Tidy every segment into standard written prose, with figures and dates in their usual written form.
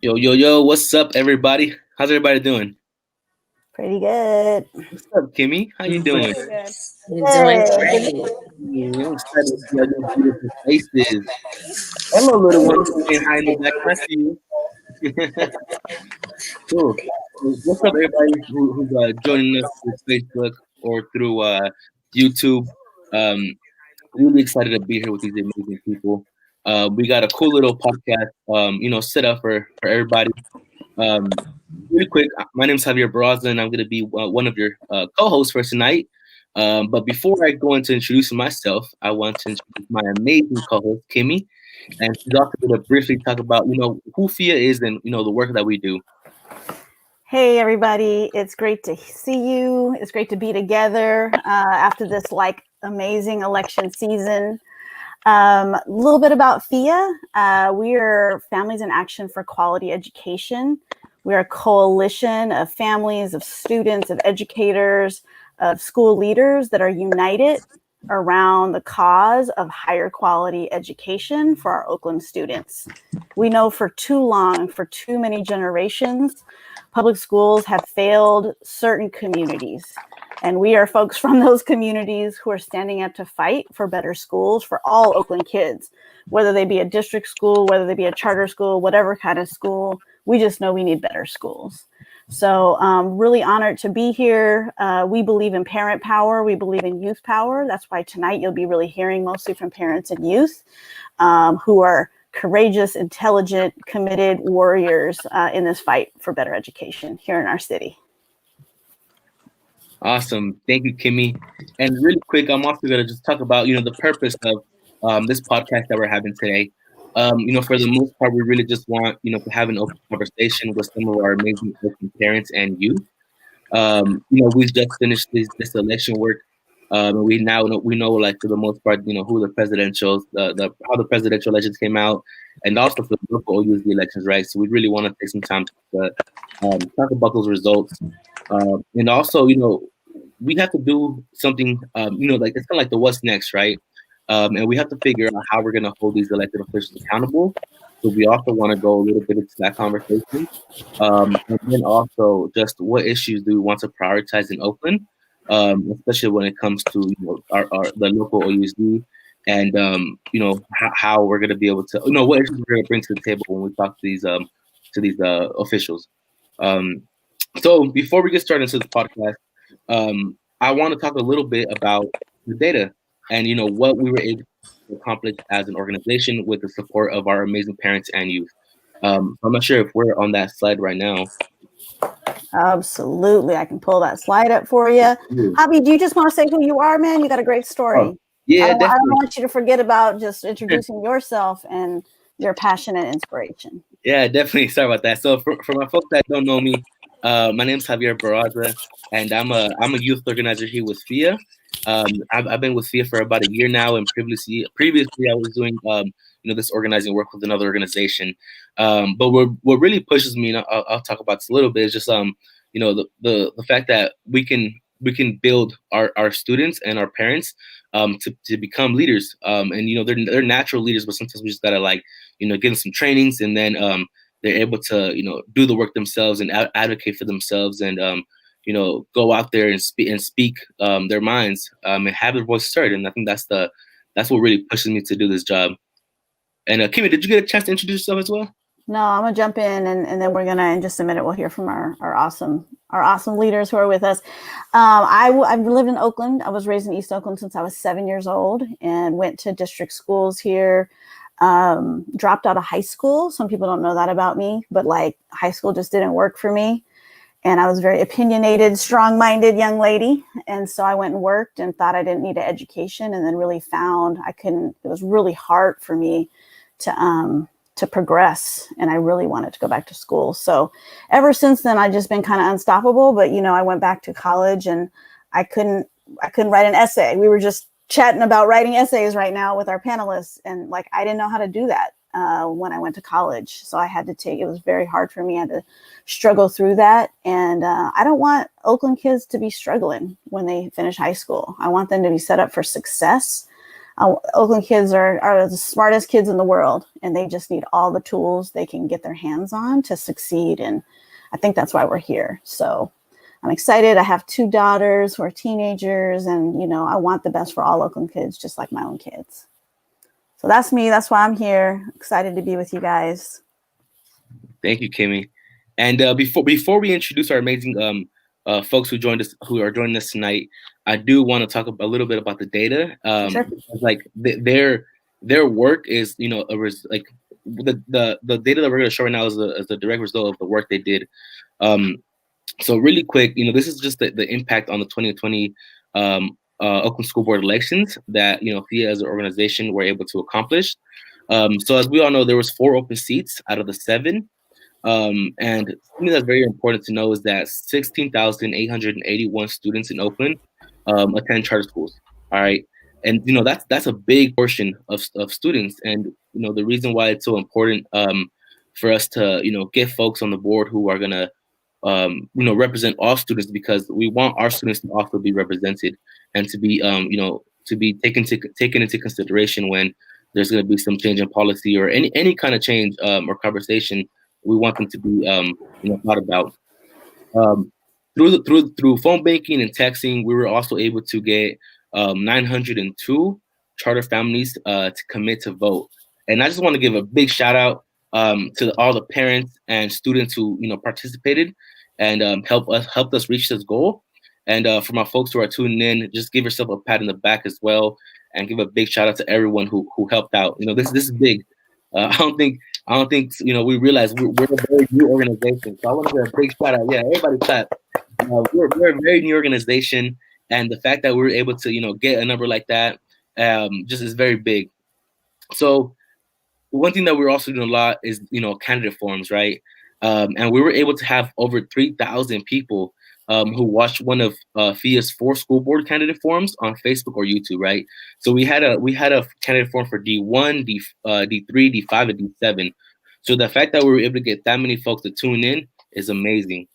Yo, yo, yo, what's up, everybody? How's everybody doing? Pretty good. What's up, Kimmy? How you doing? Pretty good. You're doing great. I'm excited to see all your beautiful faces. And my little one saying hi in the back. I see you. Cool. What's up, everybody who's joining us through Facebook or through YouTube? Um, really excited to be here with these amazing people. We got a cool little podcast, set up for everybody. Um, Really quick, my name is Javier Barraza, and I'm going to be one of your co-hosts for tonight. But before I go into introducing myself, I want to introduce my amazing co-host, Kimmy, and she's also going to briefly talk about, who FIA is and, the work that we do. Hey, everybody. It's great to see you. It's great to be together after this amazing election season. A little bit about FIA. We are Families in Action for Quality Education. We're a coalition of families, of students, of educators, of school leaders that are united around the cause of higher quality education for our Oakland students. We know for too long, for too many generations, public schools have failed certain communities. And we are folks from those communities who are standing up to fight for better schools for all Oakland kids, whether they be a district school, whether they be a charter school, whatever kind of school. We just know we need better schools. So really honored to be here. We believe in parent power. We believe in youth power. That's why tonight you'll be really hearing mostly from parents and youth who are courageous, intelligent, committed warriors in this fight for better education here in our city. Awesome. Thank you, Kimmy. And really quick, I'm also going to just talk about, the purpose of this podcast that we're having today. For the most part, we really just want, to have an open conversation with some of our amazing parents and youth. We've just finished this election work. And we now know, for the most part, who the presidential, how the presidential elections came out, and also for the local OUSD elections, right? So we really want to take some time to talk about those results. And also, we have to do something, it's kind of like the what's next, right? And we have to figure out how we're going to hold these elected officials accountable. So we also want to go a little bit into that conversation. And then also just what issues do we want to prioritize in Oakland, especially when it comes to the local OUSD and, how we're going to be able to, what issues we're going to bring to the table when we talk to these officials. So before we get started into the podcast, I want to talk a little bit about the data and, what we were able to accomplish as an organization with the support of our amazing parents and youth. I'm not sure if we're on that slide right now. Absolutely. I can pull that slide up for you. Javi, do you just want to say who you are, man? You got a great story. Oh, yeah, I don't want you to forget about just introducing yourself and your passion and inspiration. Yeah, definitely. Sorry about that. So for my folks that don't know me, my name is Javier Barraza, and I'm a youth organizer here with FIA. I've been with FIA for about a year now, and previously I was doing this organizing work with another organization. But what really pushes me, and I'll talk about this a little bit, is just the fact that we can build our students and our parents to become leaders. And they're natural leaders, but sometimes we just gotta give them some trainings, and then they're able to do the work themselves and advocate for themselves and go out there and speak their minds and have their voice heard. And I think that's what really pushes me to do this job. And Kimmy, did you get a chance to introduce yourself as well? No, I'm gonna jump in, and then we're gonna, in just a minute, we'll hear from our awesome leaders who are with us. I've lived in Oakland. I was raised in East Oakland since I was 7 years old, and went to district schools here. Dropped out of high school. Some people don't know that about me, but high school just didn't work for me. And I was a very opinionated, strong-minded young lady. And so I went and worked and thought I didn't need an education, and then really found I couldn't. It was really hard for me to progress, and I really wanted to go back to school. So ever since then, I've just been kind of unstoppable. But I went back to college, and I couldn't write an essay. We were just chatting about writing essays right now with our panelists, and I didn't know how to do that when I went to college. So I had to it was very hard for me. I had to struggle through that. And I don't want Oakland kids to be struggling when they finish high school. I want them to be set up for success. Oakland kids are the smartest kids in the world, and they just need all the tools they can get their hands on to succeed. And I think that's why we're here. So I'm excited. I have 2 daughters who are teenagers, and I want the best for all Oakland kids, just like my own kids. So that's me. That's why I'm here. Excited to be with you guys. Thank you, Kimmy. And before we introduce our amazing folks who are joining us tonight, I do want to talk a little bit about the data. Sure. Like their work is, like the data that we're going to show right now is the direct result of the work they did. So really quick, this is just the impact on the 2020 Oakland School Board elections that FIA as an organization were able to accomplish. So as we all know, there was 4 open seats out of the 7. And something that's very important to know is that 16,881 students in Oakland attend charter schools. All right. And, that's a big portion of students. And, the reason why it's so important for us to, get folks on the board who are going to, represent all students, because we want our students to also be represented and to be, to be taken into consideration when there's going to be some change in policy or any kind of change or conversation. We want them to be, thought about. Through phone banking and texting, we were also able to get 902 charter families to commit to vote. And I just want to give a big shout out to all the parents and students who participated and helped us reach this goal. And for my folks who are tuning in, just give yourself a pat in the back as well, and give a big shout out to everyone who helped out. This is big. I don't think we realize we're a very new organization. So I want to give a big shout out. Yeah, everybody clap. We're a very new organization, and the fact that we were able to get a number like that just is very big. So one thing that we're also doing a lot is candidate forums, right? And we were able to have over 3,000 people who watched one of FIA's 4 school board candidate forums on Facebook or YouTube, right? So we had a candidate forum for D1, D3, D5, and D7. So the fact that we were able to get that many folks to tune in is amazing.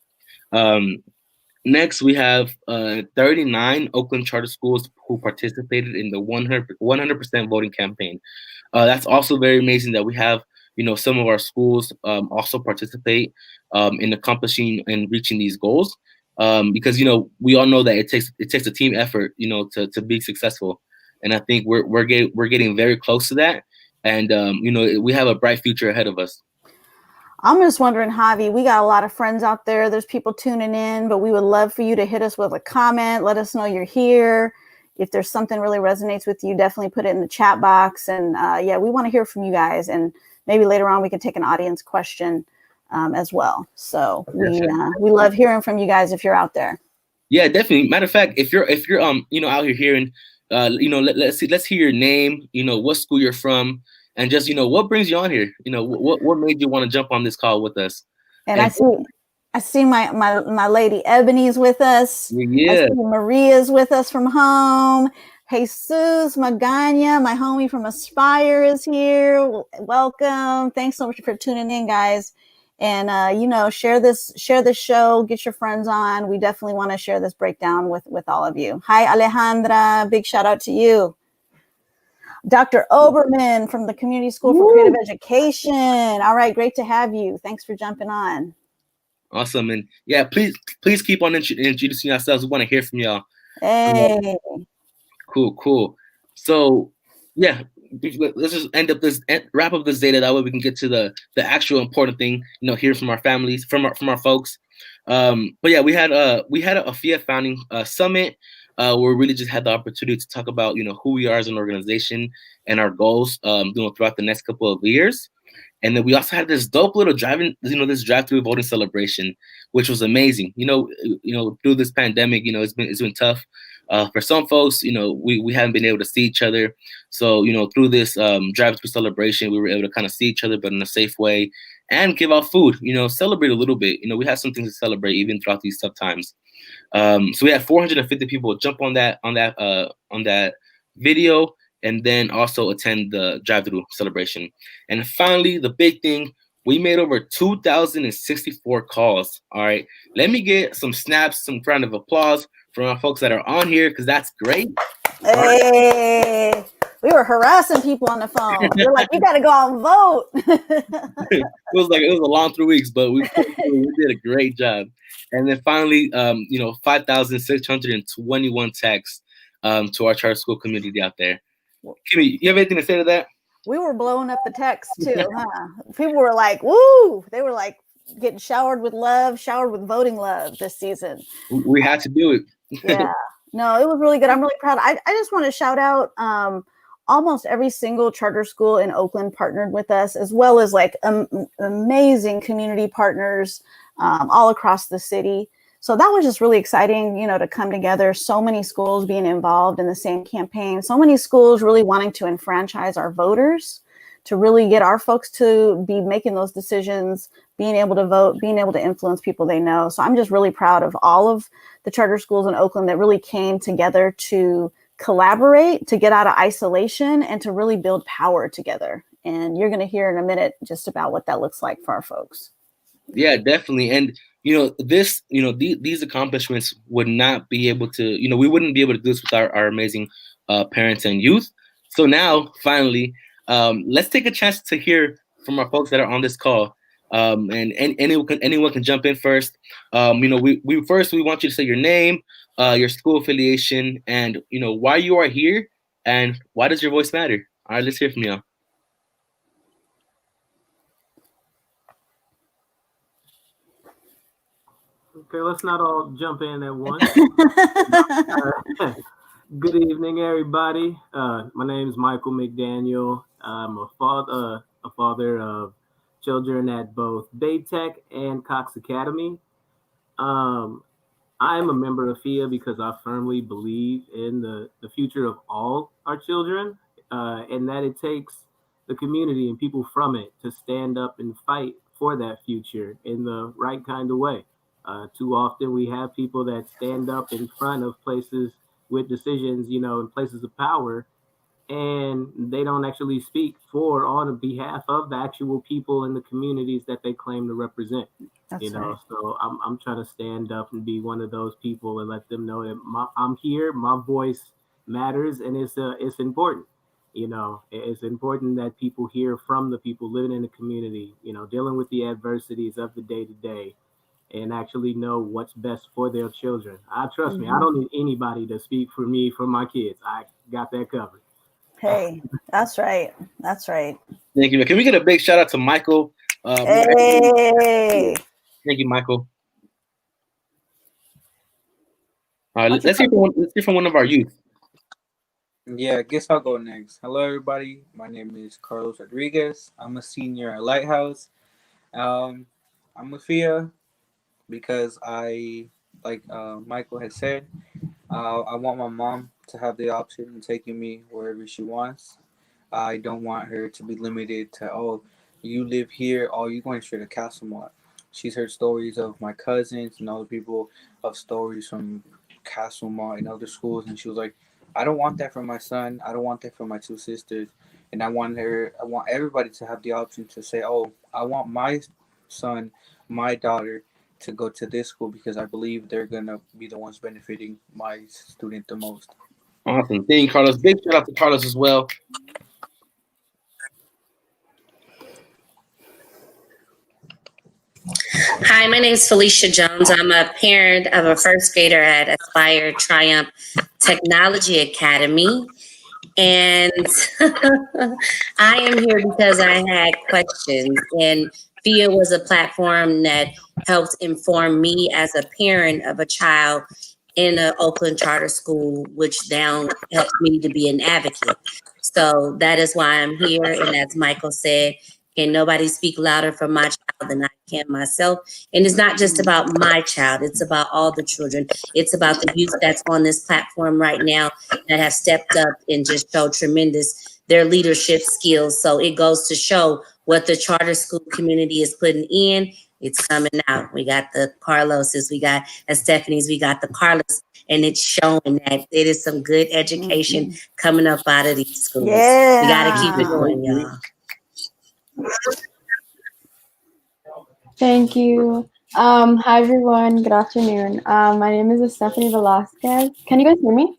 Next, we have 39 Oakland charter schools who participated in the 100% voting campaign. That's also very amazing that we have some of our schools also participate in accomplishing and reaching these goals. Because we all know that it takes a team effort to be successful, and I think we're getting very close to that, and we have a bright future ahead of us. I'm just wondering, Javi, we got a lot of friends out there. There's people tuning in, but we would love for you to hit us with a comment. Let us know you're here. If there's something really resonates with you, definitely put it in the chat box. And we want to hear from you guys. And maybe later on we can take an audience question as well. So we love hearing from you guys if you're out there. Yeah, definitely. Matter of fact, if you're out here hearing, let's hear your name, what school you're from, and just what brings you on here. What made you want to jump on this call with us. And I see my lady Ebony's with us. Yeah. I see Maria's with us from home. Jesus Magana, my homie from Aspire, is here. Welcome. Thanks so much for tuning in, guys. And share this show, get your friends on. We definitely want to share this breakdown with all of you. Hi, Alejandra. Big shout out to you. Dr. Oberman from the Community School for Creative Education. All right, great to have you. Thanks for jumping on. Awesome. And yeah, please keep on introducing yourselves. We want to hear from y'all. Hey. Cool. So yeah, let's just wrap up this data. That way we can get to the actual important thing, hear from our families, from our folks. But yeah, we had a FIA founding summit where we really just had the opportunity to talk about who we are as an organization and our goals throughout the next couple of years. And then we also had this dope little this drive-through voting celebration, which was amazing. Through this pandemic, it's been tough for some folks. We haven't been able to see each other. So through this drive-through celebration, we were able to kind of see each other, but in a safe way, and give out food. Celebrate a little bit. We have some things to celebrate even throughout these tough times. So we had 450 people jump on that video, and then also attend the drive-through celebration. And finally, the big thing, we made over 2,064 calls. All right, let me get some snaps, some round of applause from our folks that are on here, because that's great. Hey, we were harassing people on the phone. We're like, you got to go out and vote. It was a long 3 weeks, but we did a great job. And then finally, 5,621 texts to our charter school community out there. Kimmy, you have anything to say to that? We were blowing up the text too, huh? People were like, woo! They were like getting showered with love, showered with voting love this season. We had to do it. Yeah. No, it was really good. I'm really proud. I just want to shout out almost every single charter school in Oakland partnered with us, as well as like amazing community partners all across the city. So that was just really exciting, to come together. So many schools being involved in the same campaign. So many schools really wanting to enfranchise our voters, to really get our folks to be making those decisions, being able to vote, being able to influence people they know. So I'm just really proud of all of the charter schools in Oakland that really came together to collaborate, to get out of isolation, and to really build power together. And you're going to hear in a minute just about what that looks like for our folks. Yeah, definitely. And these accomplishments would not be able to, we wouldn't be able to do this with our amazing parents and youth. So now, finally, let's take a chance to hear from our folks that are on this call. And anyone can jump in first. We want you to say your name, your school affiliation, and why you are here, and why does your voice matter. All right, let's hear from y'all. Okay, let's not all jump in at once. Good evening, everybody. My name is Michael McDaniel. I'm a father of children at both Baytech and Cox Academy. I am a member of FIA because I firmly believe in the future of all our children, and that it takes the community and people from it to stand up and fight for that future in the right kind of way. Too often we have people that stand up in front of places with decisions, in places of power, and they don't actually speak for on behalf of the actual people in the communities that they claim to represent. That's right. So I'm trying to stand up and be one of those people and let them know that I'm here, my voice matters, and it's important. It's important that people hear from the people living in the community, dealing with the adversities of the day to day, and actually know what's best for their children. Trust me, I don't need anybody to speak for me, for my kids. I got that covered. Hey, that's right. That's right. Thank you. Can we get a big shout out to Michael? Hey. Thank you, Michael. All right, let's hear from one of our youth. Yeah, I guess I'll go next. Hello, everybody. My name is Carlos Rodriguez. I'm a senior at Lighthouse. I'm with FIA because like Michael had said, I want my mom to have the option of taking me wherever she wants. I don't want her to be limited to, you live here, you're going straight to Castlemont. She's heard stories of my cousins and other people of stories from Castlemont and other schools, and she was like, I don't want that for my son. I don't want that for my two sisters. And I want everybody to have the option to say, I want my son, my daughter to go to this school because I believe they're going to be the ones benefiting my student the most. Awesome. Thank you, Carlos. Big shout out to Carlos as well. Hi, my name is Felicia Jones. I'm a parent of a first grader at Aspire Triumph Technology Academy. And I am here because I had questions. And FIA was a platform that helped inform me as a parent of a child in an Oakland charter school, which now helps me to be an advocate. So that is why I'm here. And as Michael said, can nobody speak louder for my child than I can myself? And it's not just about my child. It's about all the children. It's about the youth that's on this platform right now that have stepped up and just showed their leadership skills. So it goes to show what the charter school community is putting in. It's coming out. We got the Carloses, we got the Stephanies, we got the Carlos, and it's showing that it is some good education coming up out of these schools. Yeah. We got to keep it going, y'all. Thank you. Hi, everyone. Good afternoon. My name is Stephanie Velasquez. Can you guys hear me?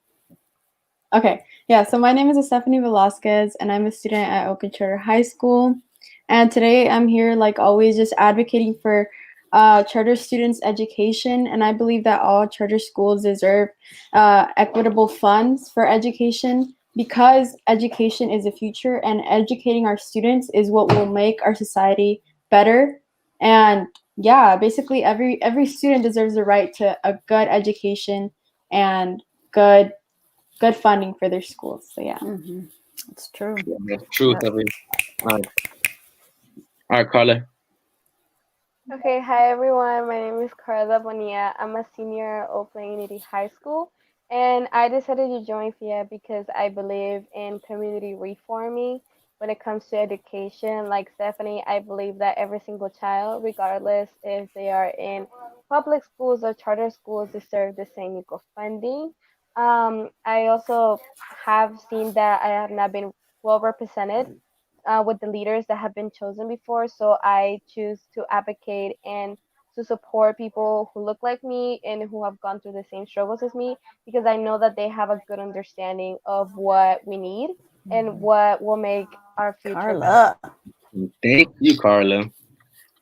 Okay. Yeah, so my name is Stephanie Velasquez, and I'm a student at Oakland Charter High School. And today I'm here, like always, just advocating for charter students' education. And I believe that all charter schools deserve equitable funds for education because education is the future, and educating our students is what will make our society better. And yeah, basically every student deserves the right to a good education and good funding for their schools. So yeah, It's true. Yeah, that's true, Stephanie. All right, Carla. Okay, hi everyone. My name is Carla Bonilla. I'm a senior at Oakland Unity High School, and I decided to join FIA because I believe in community reforming when it comes to education. Like Stephanie, I believe that every single child, regardless if they are in public schools or charter schools, deserve the same equal funding. I also have seen that I have not been well represented with the leaders that have been chosen before. So I choose to advocate and to support people who look like me and who have gone through the same struggles as me because I know that they have a good understanding of what we need and what will make our future better. Carla. Thank you, Carla.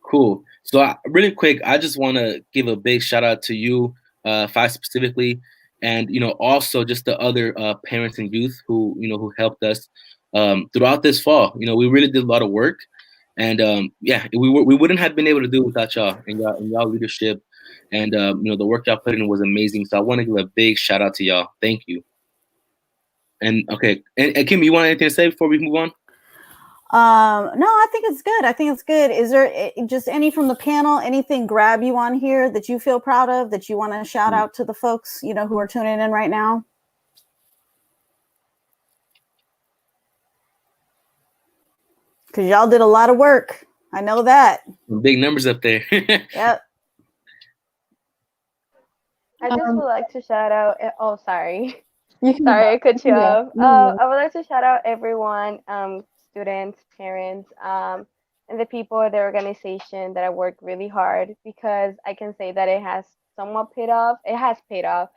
Cool. So really quick, I just want to give a big shout out to you, Five specifically, and also just the other parents and youth who helped us throughout this fall. We really did a lot of work, and yeah, we wouldn't have been able to do it without y'all and y'all leadership, and the work y'all put in was amazing. So I want to give a big shout out to y'all. Thank you. And okay, and Kim, you want anything to say before we move on? No, I think it's good. I think it's good. Is there just any from the panel, anything grab you on here that you feel proud of that you want to shout out to the folks, who are tuning in right now? Because y'all did a lot of work. I know that. Some big numbers up there. Yep. I just would like to shout out. Oh, sorry. you can Sorry, I cut you Yeah. off. No, I would like to shout out everyone, students, parents, and the people at the organization that I worked really hard because I can say that it has somewhat paid off. It has paid off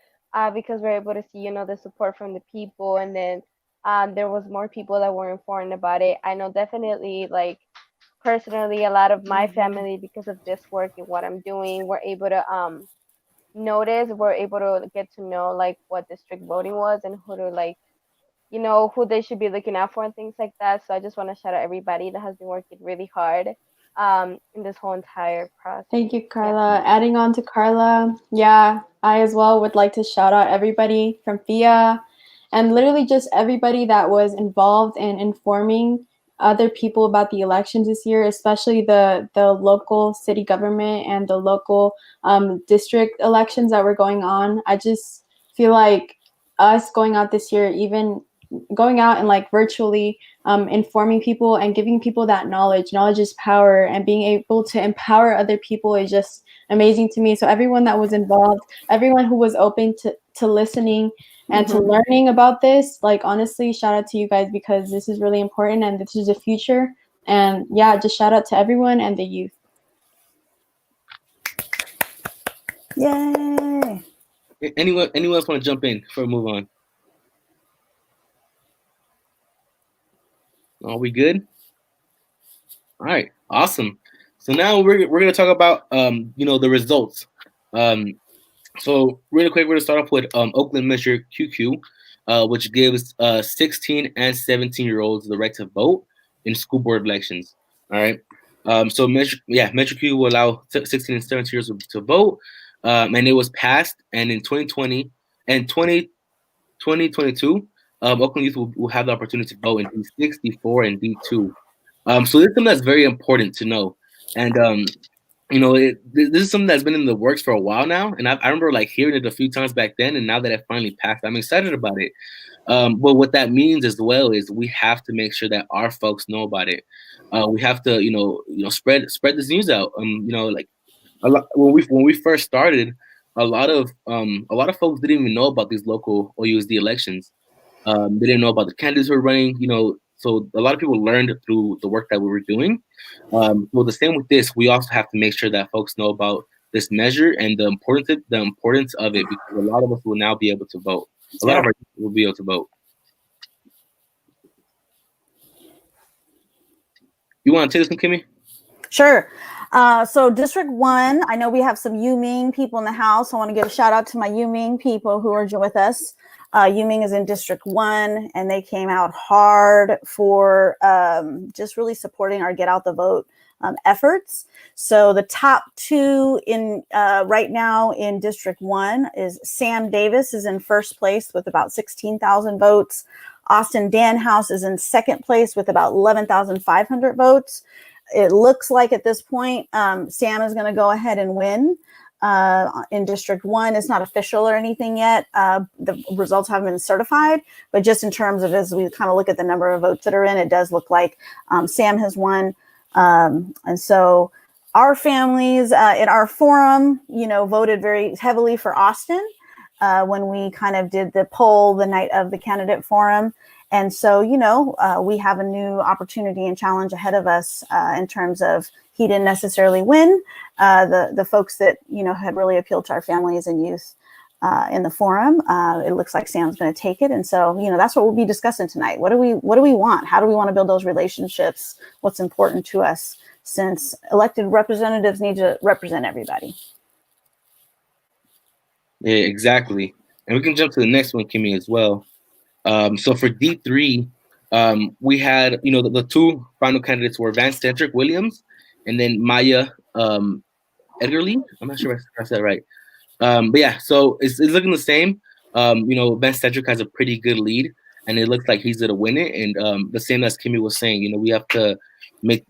because we're able to see, the support from the people, and then there was more people that were informed about it. I know definitely, like personally, a lot of my family, because of this work and what I'm doing, were able to notice, we're able to get to know like what district voting was and who to like, who they should be looking out for and things like that. So I just want to shout out everybody that has been working really hard in this whole entire process. thank you, Carla. Adding on to Carla, yeah, I as well would like to shout out everybody from FIA and literally just everybody that was involved in informing other people about the elections this year, especially the local city government and the local district elections that were going on. I just feel like us going out this year, even going out and like virtually informing people and giving people that knowledge. Knowledge is power, and being able to empower other people is just amazing to me. So everyone that was involved, everyone who was open to listening and to learning about this, like honestly, shout out to you guys because this is really important and this is the future. And yeah, just shout out to everyone and the youth. Yay. Anyone else want to jump in before we move on? Are we good? All right, awesome. So now we're gonna talk about the results. So really quick, we're gonna start off with Oakland Measure QQ, which gives 16 and 17-year-olds the right to vote in school board elections. All right. So Measure Q will allow 16 and 17 years to vote, and it was passed. And in 2020 and 2022, Oakland youth will have the opportunity to vote in D6, D4, and D2. So this is something that's very important to know. And this is something that's been in the works for a while now, and I remember like hearing it a few times back then, and now that it finally passed, I'm excited about it. But what that means as well is we have to make sure that our folks know about it. We have to spread this news out. Like a lot, when we first started, a lot of folks didn't even know about these local OUSD elections. They didn't know about the candidates who were running. So a lot of people learned through the work that we were doing. Well, the same with this, we also have to make sure that folks know about this measure and the importance of it, because a lot of us will now be able to vote. A lot of our people will be able to vote. You want to take this one, Kimmy? Sure. So District 1, I know we have some Yuming people in the house. I want to give a shout out to my Yuming people who are with us. Yuming is in District 1, and they came out hard for just really supporting our Get Out the Vote efforts. So the top two in right now in District 1 is Sam Davis is in first place with about 16,000 votes. Austin Danhouse is in second place with about 11,500 votes. It looks like at this point, Sam is going to go ahead and win in District 1. It's not official or anything yet. The results haven't been certified, but just in terms of as we kind of look at the number of votes that are in, it does look like Sam has won. And so our families in our forum, voted very heavily for Austin when we kind of did the poll the night of the candidate forum. And so, we have a new opportunity and challenge ahead of us in terms of he didn't necessarily win. The folks that, had really appealed to our families and youth in the forum, it looks like Sam's going to take it. And so, that's what we'll be discussing tonight. What do we want? How do we want to build those relationships? What's important to us since elected representatives need to represent everybody? Yeah, exactly. And we can jump to the next one, Kimmy, as well. So for D3, we had, the two final candidates were Van Cedric Williams and then Maya Edgerly. I'm not sure if I said that right. But yeah, so it's looking the same. Van Cedric has a pretty good lead, and it looks like he's going to win it. And the same as Kimmy was saying, we have to make,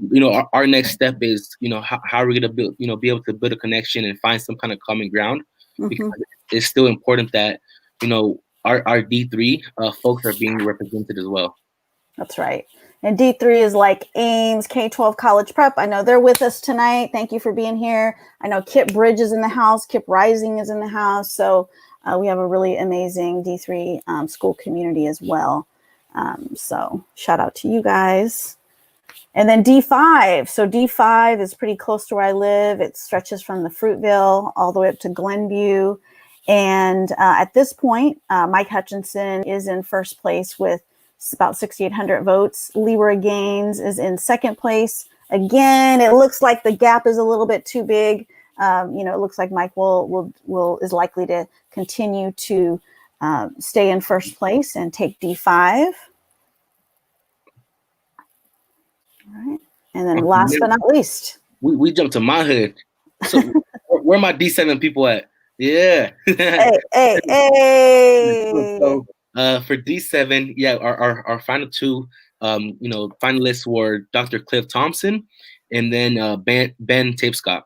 our next step is, how are we going to build, be able to build a connection and find some kind of common ground, because it's still important that, our D3 folks are being represented as well. That's right. And D3 is like Ames, K-12 College Prep. I know they're with us tonight. Thank you for being here. I know Kip Bridge is in the house. Kip Rising is in the house. So we have a really amazing D3 school community as well. So shout out to you guys. And then D5. So D5 is pretty close to where I live. It stretches from the Fruitville all the way up to Glenview. And at this point, Mike Hutchinson is in first place with about 6,800 votes. Leroy Gaines is in second place. Again, it looks like the gap is a little bit too big. It looks like Mike is likely to continue to stay in first place and take D5. All right. And then last but not least, we jumped to my hood. So where are my D7 people at? Yeah. hey. So, for D7, yeah, our final two, finalists were Dr. Cliff Thompson and then Ben Tapescott.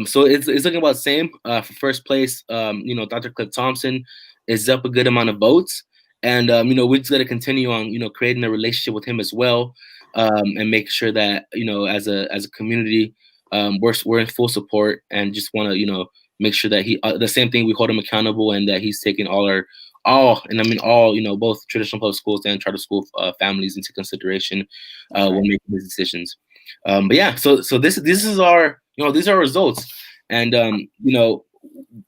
So it's looking about the same. For first place, Dr. Cliff Thompson is up a good amount of votes, and we just got to continue on, creating a relationship with him as well, and make sure that as a community, we're in full support and just want to make sure that he the same thing, we hold him accountable and that he's taking all both traditional public schools and charter school families into consideration when making these decisions. But yeah, so this is our these are our results, and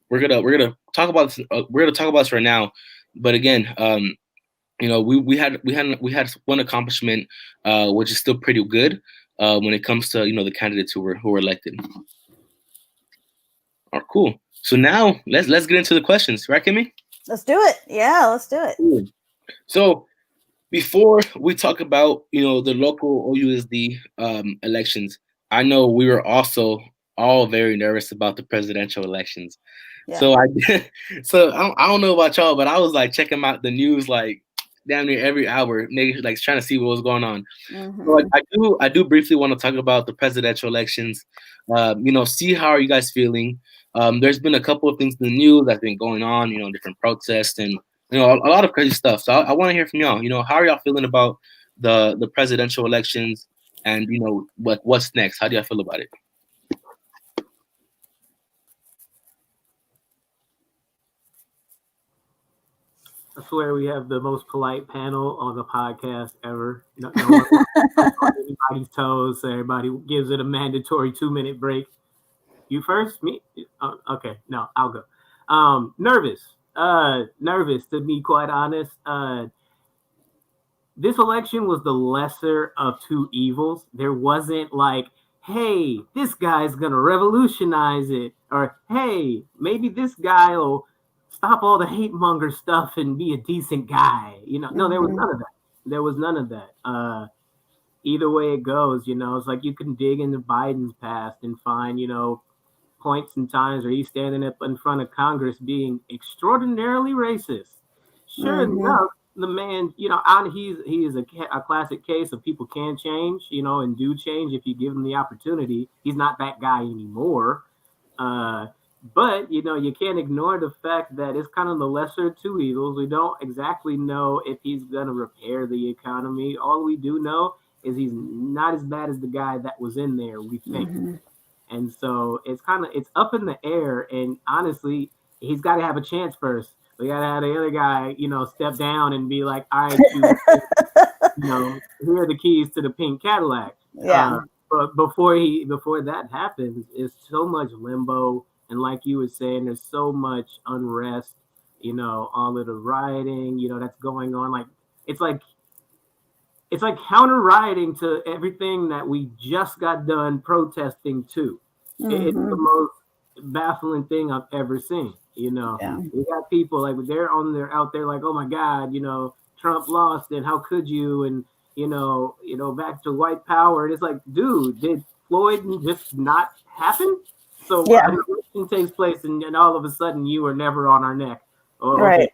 we're gonna talk about this right now. But again, we had one accomplishment, which is still pretty good when it comes to the candidates who were elected. All right, cool. So now let's get into the questions, right, Kimmy? Let's do it. Yeah, let's do it. Cool. So before we talk about the local OUSD elections, I know we were also all very nervous about the presidential elections. Yeah. So I don't know about y'all, but I was like checking out the news like damn near every hour, maybe like trying to see what was going on. So I do briefly want to talk about the presidential elections. See how are you guys feeling? There's been a couple of things in the news that's been going on, different protests and a lot of crazy stuff. So I want to hear from y'all. How are y'all feeling about the presidential elections, and what's next? How do y'all feel about it? I swear we have the most polite panel on the podcast ever. No one on anybody's toes. So everybody gives it a mandatory 2-minute break. You first? Me? Okay. No, I'll go. Nervous to be quite honest. this election was the lesser of two evils. There wasn't like, hey, this guy's gonna revolutionize it, or hey, maybe this guy will stop all the hate monger stuff and be a decent guy. No, there was none of that. There was none of that. Either way it goes, it's like you can dig into Biden's past and find, points and times where he's standing up in front of Congress being extraordinarily racist. Sure enough, the man, he is a classic case of people can change, and do change if you give them the opportunity. He's not that guy anymore. But you can't ignore the fact that it's kind of the lesser of two evils. We don't exactly know if he's going to repair the economy. All we do know is he's not as bad as the guy that was in there, we think. And so it's up in the air. And honestly, he's got to have a chance first. We got to have the other guy, step down and be like, all right, here are the keys to the pink Cadillac. Yeah. But before that happens, it's so much limbo. And like you were saying, there's so much unrest, all of the rioting, that's going on. Like, it's like counter rioting to everything that we just got done protesting to. It's the most baffling thing I've ever seen. We got people like they're out there like, oh my God, Trump lost and how could you? And back to white power. And it's like, dude, did Floyd just not happen? So an election takes place and all of a sudden you were never on our neck. Oh, right.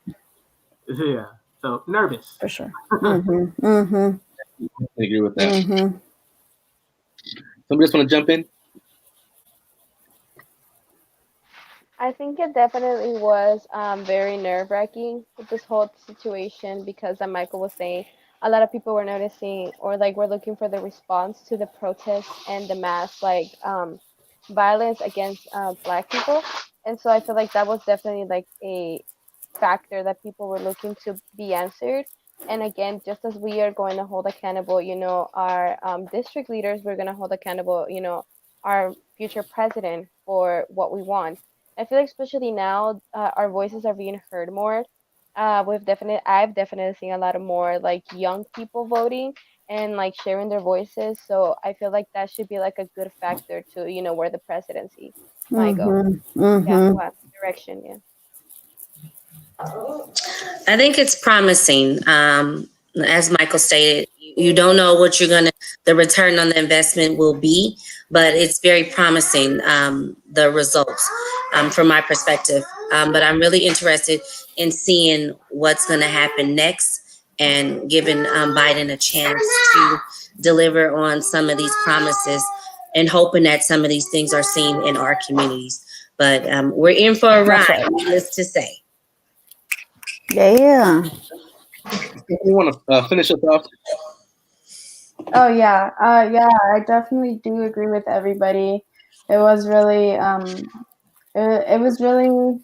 Okay. Yeah. So nervous. For sure. I agree with that. Somebody just want to jump in? I think it definitely was very nerve-wracking with this whole situation because, as Michael was saying, a lot of people were noticing or like were looking for the response to the protests and the mass violence against Black people. And so I feel like that was definitely like a factor that people were looking to be answered. And again, just as we are going to hold accountable, our district leaders, we're going to hold accountable, our future president for what we want. I feel like especially now, our voices are being heard more. I've definitely seen a lot of more like young people voting and like sharing their voices. So I feel like that should be like a good factor to, where the presidency might go. Yeah, what direction, yeah. I think it's promising. As Michael stated, you don't know what the return on the investment will be, but it's very promising, the results, from my perspective. But I'm really interested in seeing what's going to happen next and giving Biden a chance to deliver on some of these promises and hoping that some of these things are seen in our communities. But we're in for a ride, needless to say. Yeah. You want to finish us off? Oh yeah, I definitely do agree with everybody. It was really, it was really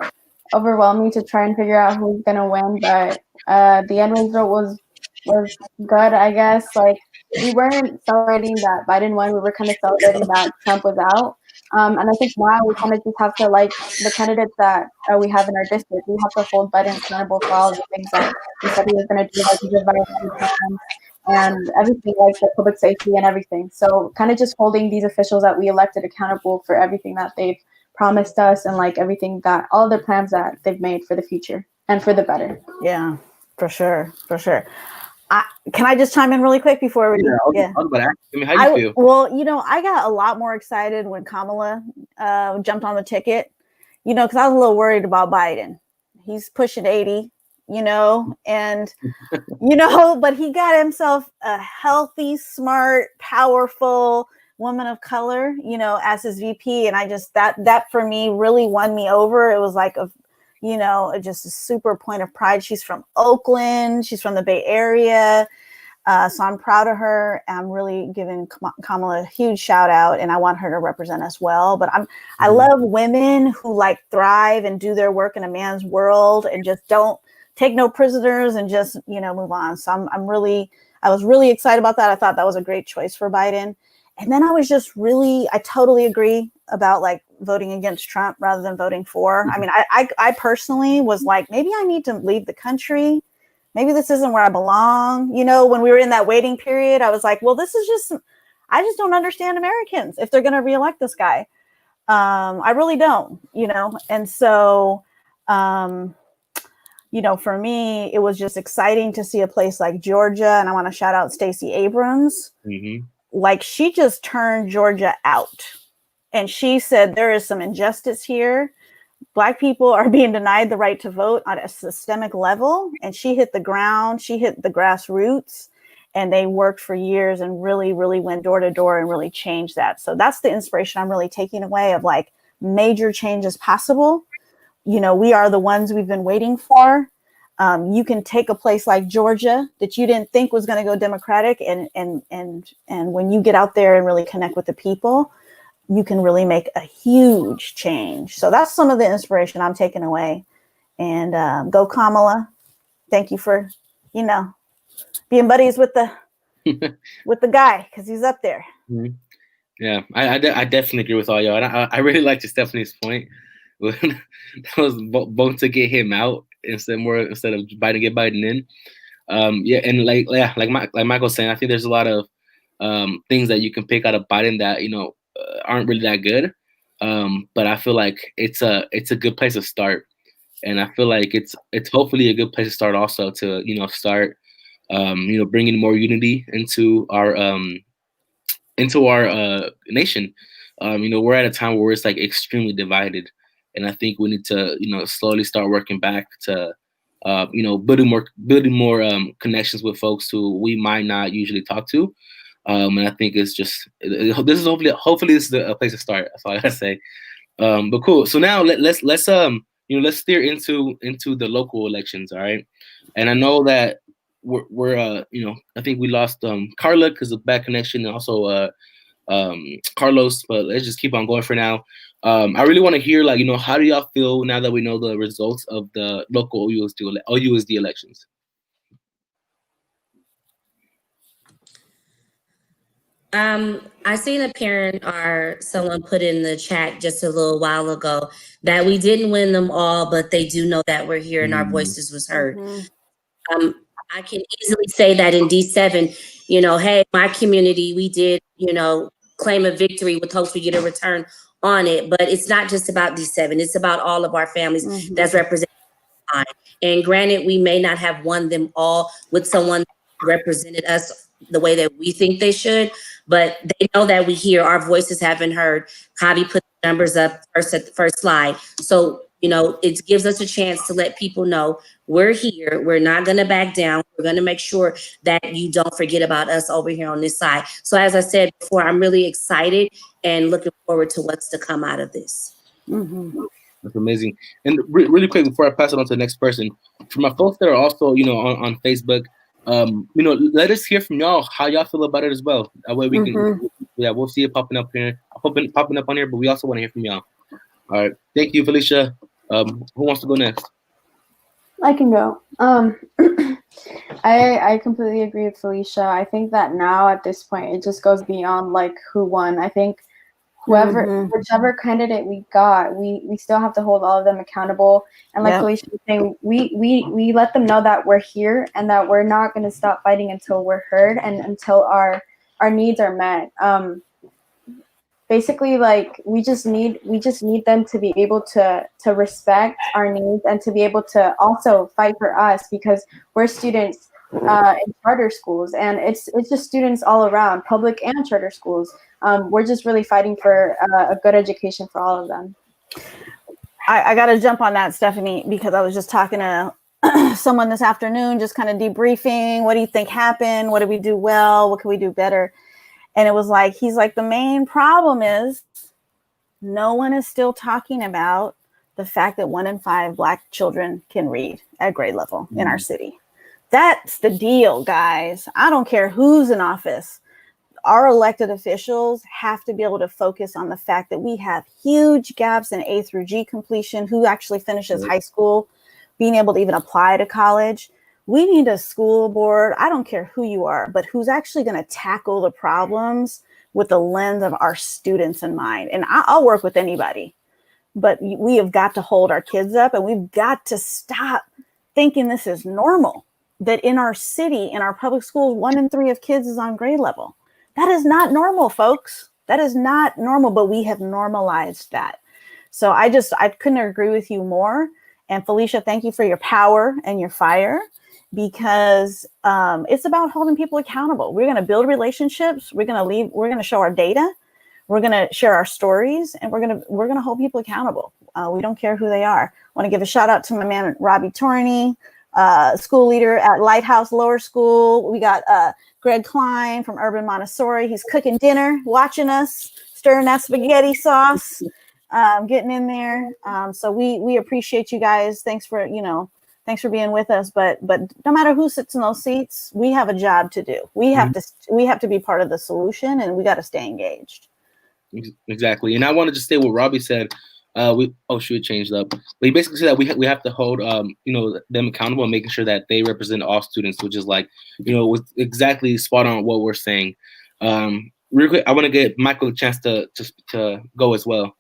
overwhelming to try and figure out who's gonna win, but the end result was good, I guess. Like, we weren't celebrating that Biden won; we were kind of celebrating that Trump was out. And I think now we kind of just have to, like, the candidates that we have in our district, we have to hold Biden accountable for all the things that he said he was going to do, like the violence and everything, like the public safety and everything. So kind of just holding these officials that we elected accountable for everything that they've promised us and like everything that all the plans that they've made for the future and for the better. Yeah, for sure. Can I just chime in really quick before we? Yeah. I mean, how do you feel? Well, I got a lot more excited when Kamala jumped on the ticket, because I was a little worried about Biden. He's pushing 80, and, but he got himself a healthy, smart, powerful woman of color, as his VP. And I just, that for me really won me over. It was like just a super point of pride. She's from Oakland. She's from the Bay Area. So I'm proud of her. I'm really giving Kamala a huge shout out, and I want her to represent us well. But I love women who like thrive and do their work in a man's world and just don't take no prisoners and just, move on. So I was really excited about that. I thought that was a great choice for Biden. And then I totally agree about like voting against Trump rather than voting for. I mean, I personally was like, maybe I need to leave the country maybe this isn't where I belong. You know, when we were in that waiting period, I was like, well, this is just, I just don't understand Americans if they're going to reelect this guy. I really don't, you know? And so, you know, for me, it was just exciting to see a place like Georgia. And I want to shout out Stacey Abrams. Mm-hmm. Like, she just turned Georgia out. And she said, there is some injustice here. Black people are being denied the right to vote on a systemic level. And she hit the ground. She hit the grassroots. And they worked for years and really, really went door to door and really changed that. So that's the inspiration I'm really taking away of, like, major change is possible. You know, we are the ones we've been waiting for. You can take a place like Georgia that you didn't think was going to go Democratic, and when you get out there and really connect with the people, you can really make a huge change. So that's some of the inspiration I'm taking away. And go Kamala. Thank you for, you know, being buddies with the with the guy, because he's up there. Mm-hmm. Yeah, I definitely agree with all y'all. And I really like to Stephanie's point. That was both to get him out instead of Biden get Biden in. Yeah, and like Michael's saying, I think there's a lot of things that you can pick out of Biden that, you know, aren't really that good. But I feel like it's a good place to start, and I feel like it's hopefully a good place to start also to, you know, start you know, bringing more unity into our nation. You know, we're at a time where it's like extremely divided, and I think we need to, you know, slowly start working back to, you know, building more connections with folks who we might not usually talk to. And I think it's just, this is hopefully this is a place to start. That's all I gotta say. But cool. So now let's you know, let's steer into the local elections. All right. And I know that we're you know, I think we lost Carla because of bad connection, and also Carlos, but let's just keep on going for now. I really want to hear, like, you know, how do y'all feel now that we know the results of the local OUSD elections? I seen a parent or someone put in the chat just a little while ago that we didn't win them all, but they do know that we're here and our voices was heard. I can easily say that in D7, you know, hey, my community, we did, you know, claim a victory with hopes we get a return on it. But it's not just about D7. It's about all of our families that's represented. And granted, we may not have won them all with someone that represented us the way that we think they should, but they know that we hear, our voices have been heard. Javi put the numbers up first at the first slide. So, you know, it gives us a chance to let people know we're here. We're not going to back down. We're going to make sure that you don't forget about us over here on this side. So as I said before, I'm really excited and looking forward to what's to come out of this. That's amazing. And really quick before I pass it on to the next person, for my folks that are also, you know, on Facebook, you know, let us hear from y'all how y'all feel about it as well. That way we can, yeah, we'll see it popping up here, popping up on here, but we also want to hear from y'all. All right, thank you, Felicia. Who wants to go next? I can go. I completely agree with Felicia. I think that now at this point it just goes beyond like who won. I think whichever candidate we got, we still have to hold all of them accountable. And like Felicia was saying, we let them know that we're here and that we're not going to stop fighting until we're heard and until our needs are met. Basically, like we just need them to be able to respect our needs and to be able to also fight for us, because we're students in charter schools, and it's just students all around, public and charter schools. We're just really fighting for a good education for all of them. I got to jump on that, Stephanie, because I was just talking to someone this afternoon, just kind of debriefing. What do you think happened? What did we do well? What can we do better? And it was like, he's like, the main problem is no one is still talking about the fact that 1 in 5 Black children can read at grade level in our city. That's the deal, guys. I don't care who's in office. Our elected officials have to be able to focus on the fact that we have huge gaps in A through G completion, who actually finishes high school, being able to even apply to college. We need a school board, I don't care who you are, but who's actually going to tackle the problems with the lens of our students in mind. And I'll work with anybody, but we have got to hold our kids up, and we've got to stop thinking this is normal. that in our city, in our public schools, 1 in 3 of kids is on grade level. That is not normal, folks. That is not normal, but we have normalized that. So I couldn't agree with you more. And Felicia, thank you for your power and your fire, because it's about holding people accountable. We're going to build relationships. We're going to show our data. We're going to share our stories, and we're going to hold people accountable. We don't care who they are. I want to give a shout out to my man, Robbie Torney, school leader at Lighthouse Lower School. We got Greg Klein from Urban Montessori. He's cooking dinner, watching us, stirring that spaghetti sauce, getting in there. So we appreciate you guys. Thanks for being with us. But no matter who sits in those seats, we have a job to do. We have to be part of the solution, and we got to stay engaged. Exactly. And I want to just say what Robbie said. It changed up. But he basically said that we have to hold them accountable and making sure that they represent all students, which is was exactly spot on what we're saying. Real quick, I want to get Michael a chance to go as well.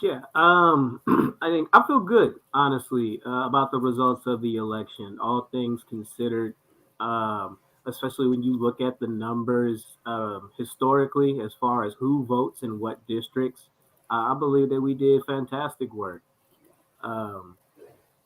Yeah, I think I feel good, honestly, about the results of the election. All things considered, especially when you look at the numbers historically, as far as who votes in what districts, I believe that we did fantastic work. Um,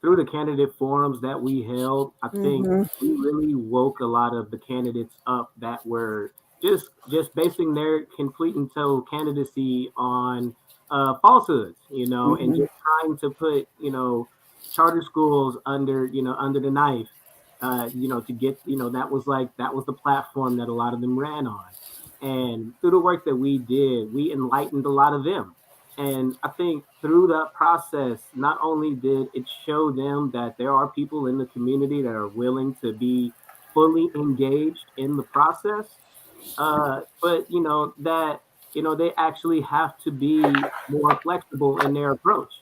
Through the candidate forums that we held, I think we really woke a lot of the candidates up that were just basing their complete and total candidacy on falsehoods, and just trying to put charter schools under the knife, to get that was the platform that a lot of them ran on, and through the work that we did, we enlightened a lot of them. And I think through that process, not only did it show them that there are people in the community that are willing to be fully engaged in the process, but that they actually have to be more flexible in their approach.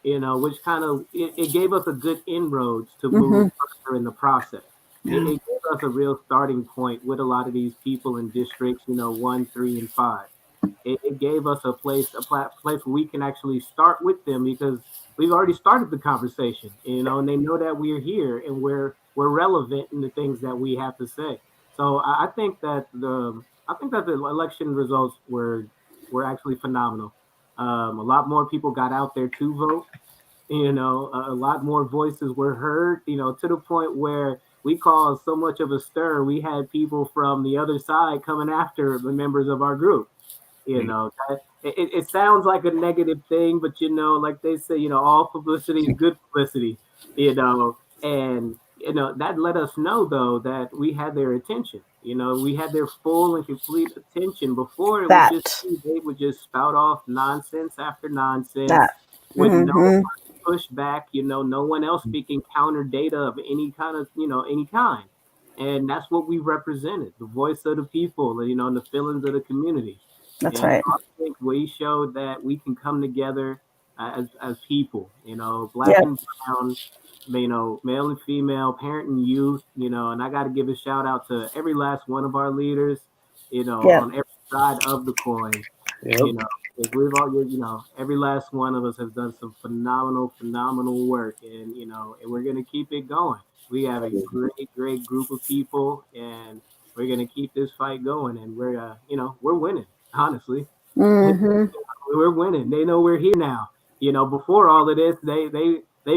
Which kind of it gave us a good inroads to move further in the process. It gave us a real starting point with a lot of these people in districts, 1, 3, and 5. It gave us place where we can actually start with them, because we've already started the conversation, and they know that we're here and we're relevant in the things that we have to say. So I think that the election results were actually phenomenal. A lot more people got out there to vote. A lot more voices were heard. To the point where we caused so much of a stir. We had people from the other side coming after the members of our group. It sounds like a negative thing, but like they say, all publicity is good publicity. And that let us know though that we had their attention. We had their full and complete attention. Before it was just they would just spout off nonsense after nonsense with no pushback. No one else speaking counter data of any kind. And that's what we represented, the voice of the people, and the feelings of the community. That's And right. I think we showed that we can come together as people, black and brown, male and female, parent and youth, and I got to give a shout out to every last one of our leaders, on every side of the coin. Yep. If we've all, every last one of us has done some phenomenal work, and and we're gonna keep it going. We have a great group of people, and we're gonna keep this fight going, and we're winning. Honestly, we're winning. They know we're here now. Before all of this, they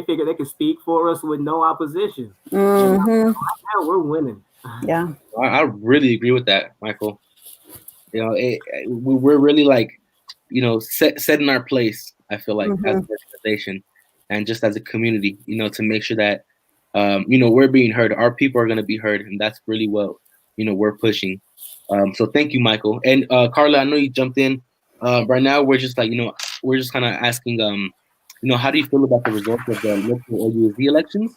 figured they could speak for us with no opposition. Right now we're winning. Yeah. I really agree with that, Michael. We're really set in our place. I feel like as an organization and just as a community, to make sure that we're being heard. Our people are going to be heard, and that's really what we're pushing. So thank you, Michael. And Carla, I know you jumped in. Right now, we're just we're just kind of asking, how do you feel about the results of the local OUV elections?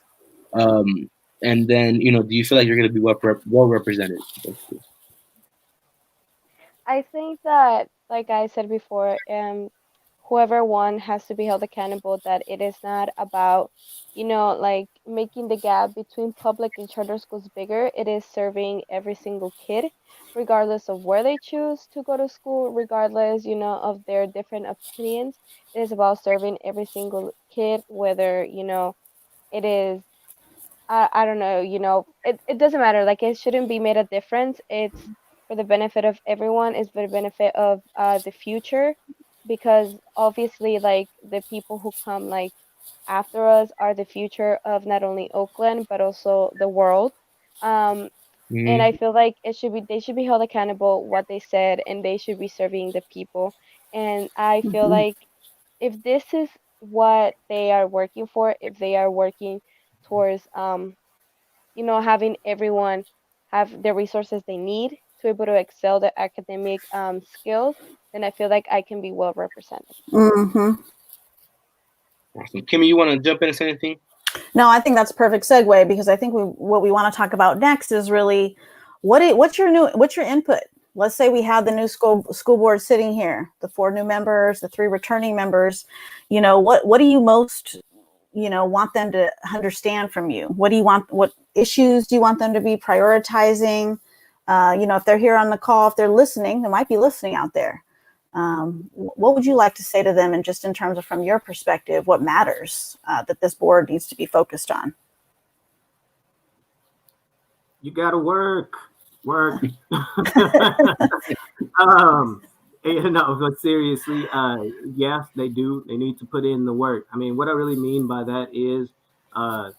And then, do you feel like you're going to be well represented? Basically? I think that, like I said before, whoever won has to be held accountable, that it is not about, like making the gap between public and charter schools bigger. It is serving every single kid, regardless of where they choose to go to school, regardless, of their different opinions. It is about serving every single kid, whether, it is I don't know, it doesn't matter. Like, it shouldn't be made a difference. It's for the benefit of everyone, it's for the benefit of the future, because obviously, like, the people who come like after us are the future of not only Oakland but also the world. Um, and I Mm-hmm. feel like they should be held accountable what they said, and they should be serving the people. And I feel Mhm. like if this is what they are working for, if they are working towards having everyone have the resources they need to be able to excel their academic skills, then I feel like I can be well represented. Mhm. Awesome. Kimmy, you want to jump in and say anything? No, I think that's a perfect segue, because I think what we want to talk about next is really what's your input. Let's say we have the new school board sitting here, the 4 new members, the 3 returning members. What do you most want them to understand from you? What issues do you want them to be prioritizing? If they're here on the call, if they're listening, they might be listening out there. What would you like to say to them, and just in terms of, from your perspective, what matters that this board needs to be focused on? You gotta work. But seriously, yes, they do. They need to put in the work. I mean, what I really mean by that is, uh,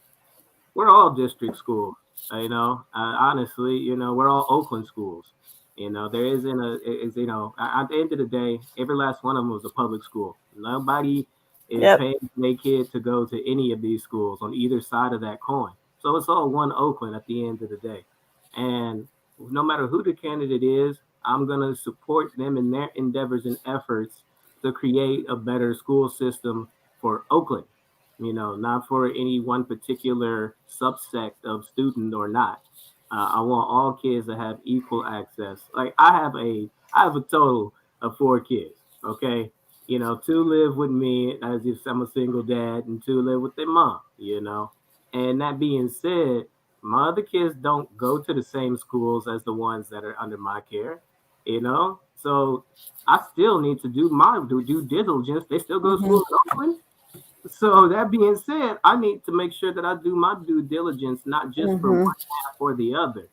we're all district schools. Honestly, we're all Oakland schools. There isn't at the end of the day, every last one of them was a public school. Nobody is Yep. paying their kid to go to any of these schools on either side of that coin. So it's all one Oakland at the end of the day. And no matter who the candidate is, I'm going to support them in their endeavors and efforts to create a better school system for Oakland, not for any one particular subsect of student or not. I want all kids to have equal access. Like, I have a total of 4 kids. Okay, 2 live with me as if I'm a single dad, and 2 live with their mom. And that being said, my other kids don't go to the same schools as the ones that are under my care. So I still need to do my due diligence. They still go to Mm-hmm. school in Oakland. So that being said, I need to make sure that I do my due diligence, not just for one Mm-hmm. half or the other.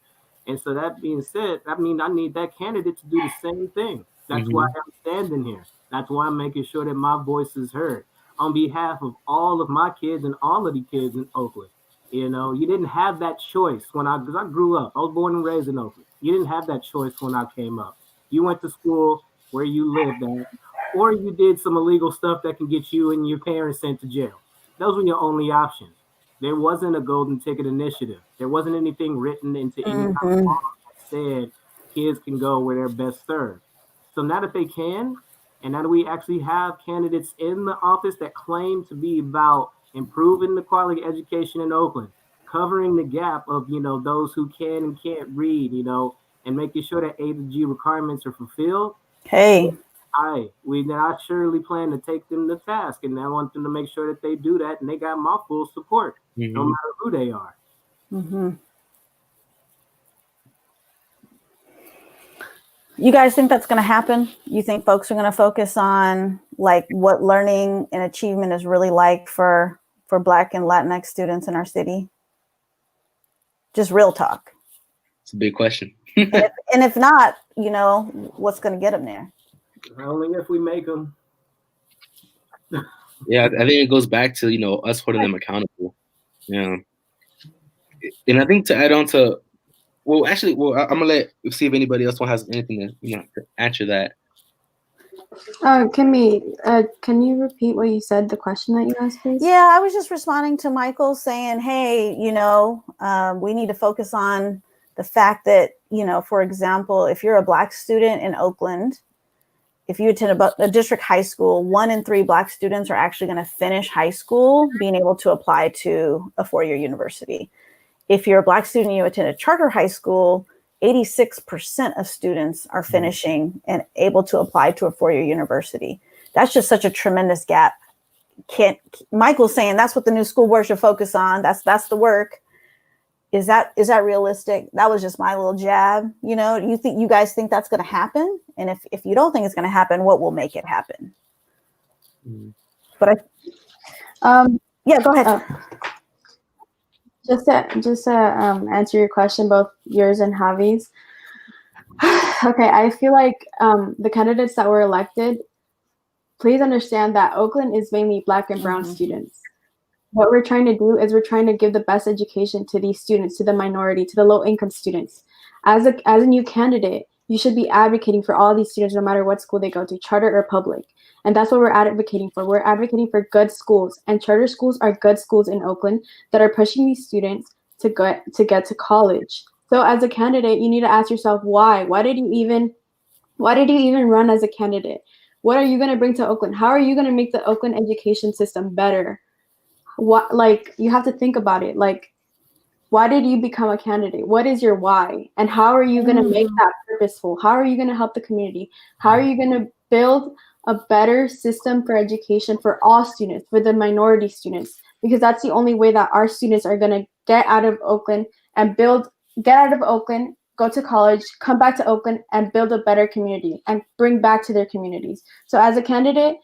And so that being said, I mean, I need that candidate to do the same thing. That's why Mm-hmm. I'm standing here. That's why I'm making sure that my voice is heard on behalf of all of my kids and all of the kids in Oakland. You didn't have that choice because I grew up. I was born and raised in Oakland. You didn't have that choice when I came up. You went to school where you lived at, or you did some illegal stuff that can get you and your parents sent to jail. Those were your only options. There wasn't a golden ticket initiative. There wasn't anything written into any kind of Mm-hmm. law that said kids can go where they're best served. So now that they can, and now that we actually have candidates in the office that claim to be about improving the quality of education in Oakland, covering the gap of those who can and can't read, and making sure that A to G requirements are fulfilled. Hey. I surely plan to take them to task, and I want them to make sure that they do that, and they got my full support, no Mm-hmm. matter who they are. Mm-hmm. You guys think that's going to happen? You think folks are going to focus on like what learning and achievement is really like for Black and Latinx students in our city? Just real talk. It's a big question. And if not, what's going to get them there? Only if we make them. Yeah, I think it goes back to us holding them accountable. Yeah, and I think to add on to, I'm gonna see if anybody else has anything to answer that. Can you repeat what you said, the question that you asked, please? Yeah, I was just responding to Michael saying, hey, we need to focus on the fact that, for example, if you're a Black student in Oakland, if you attend a district high school, 1 in 3 Black students are actually going to finish high school being able to apply to a 4-year university. If you're a Black student, you attend a charter high school, 86% of students are finishing and able to apply to a 4-year university. That's just such a tremendous gap. Michael's saying that's what the new school board should focus on. That's the work. Is that realistic? That was just my little jab. You guys think that's going to happen? And if you don't think it's going to happen, what will make it happen? Mm-hmm. But yeah, go ahead. Just to answer your question, both yours and Javi's. Okay, I feel like the candidates that were elected, please understand that Oakland is mainly Black and Brown students. What we're trying to do is we're trying to give the best education to these students, to the minority, to the low-income students. As a new candidate, you should be advocating for all these students, no matter what school they go to, charter or public. And that's what we're advocating for. We're advocating for good schools, and charter schools are good schools in Oakland that are pushing these students to get to college. So as a candidate, you need to ask yourself why. Why did you even run as a candidate? What are you going to bring to Oakland? How are you going to make the Oakland education system better? What, like, you have to think about it. Like, why did you become a candidate? What is your why? And how are you going to make that purposeful? How are you going to help the community? How are you going to build a better system for education for all students, for the minority students? Because that's the only way that our students are going to get out of Oakland, go to college, come back to Oakland, and build a better community and bring back to their communities. So as a candidate,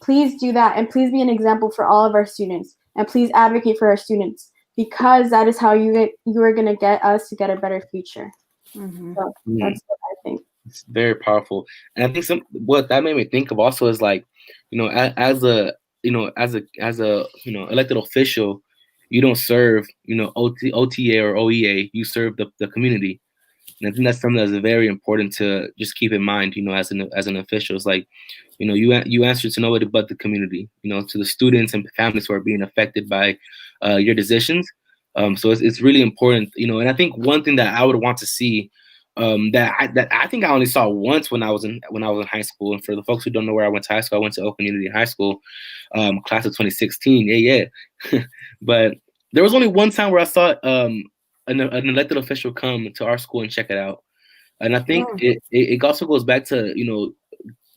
please do that, and please be an example for all of our students, and please advocate for our students, because that is how you are going to get us to get a better future. So that's what I think. It's very powerful, and I think what that made me think of also is, like, as a elected official, you don't serve OTA or OEA. You serve the community, and I think that's something that's very important to just keep in mind. As an official, it's like, you answer to nobody but the community. To the students and families who are being affected by your decisions. So it's really important. And I think one thing that I would want to see, that I think I only saw once when I was in high school. And for the folks who don't know where I went to high school, I went to Oakland Community High School, class of 2016. Yeah. But there was only one time where I saw an elected official come to our school and check it out. And I think it also goes back to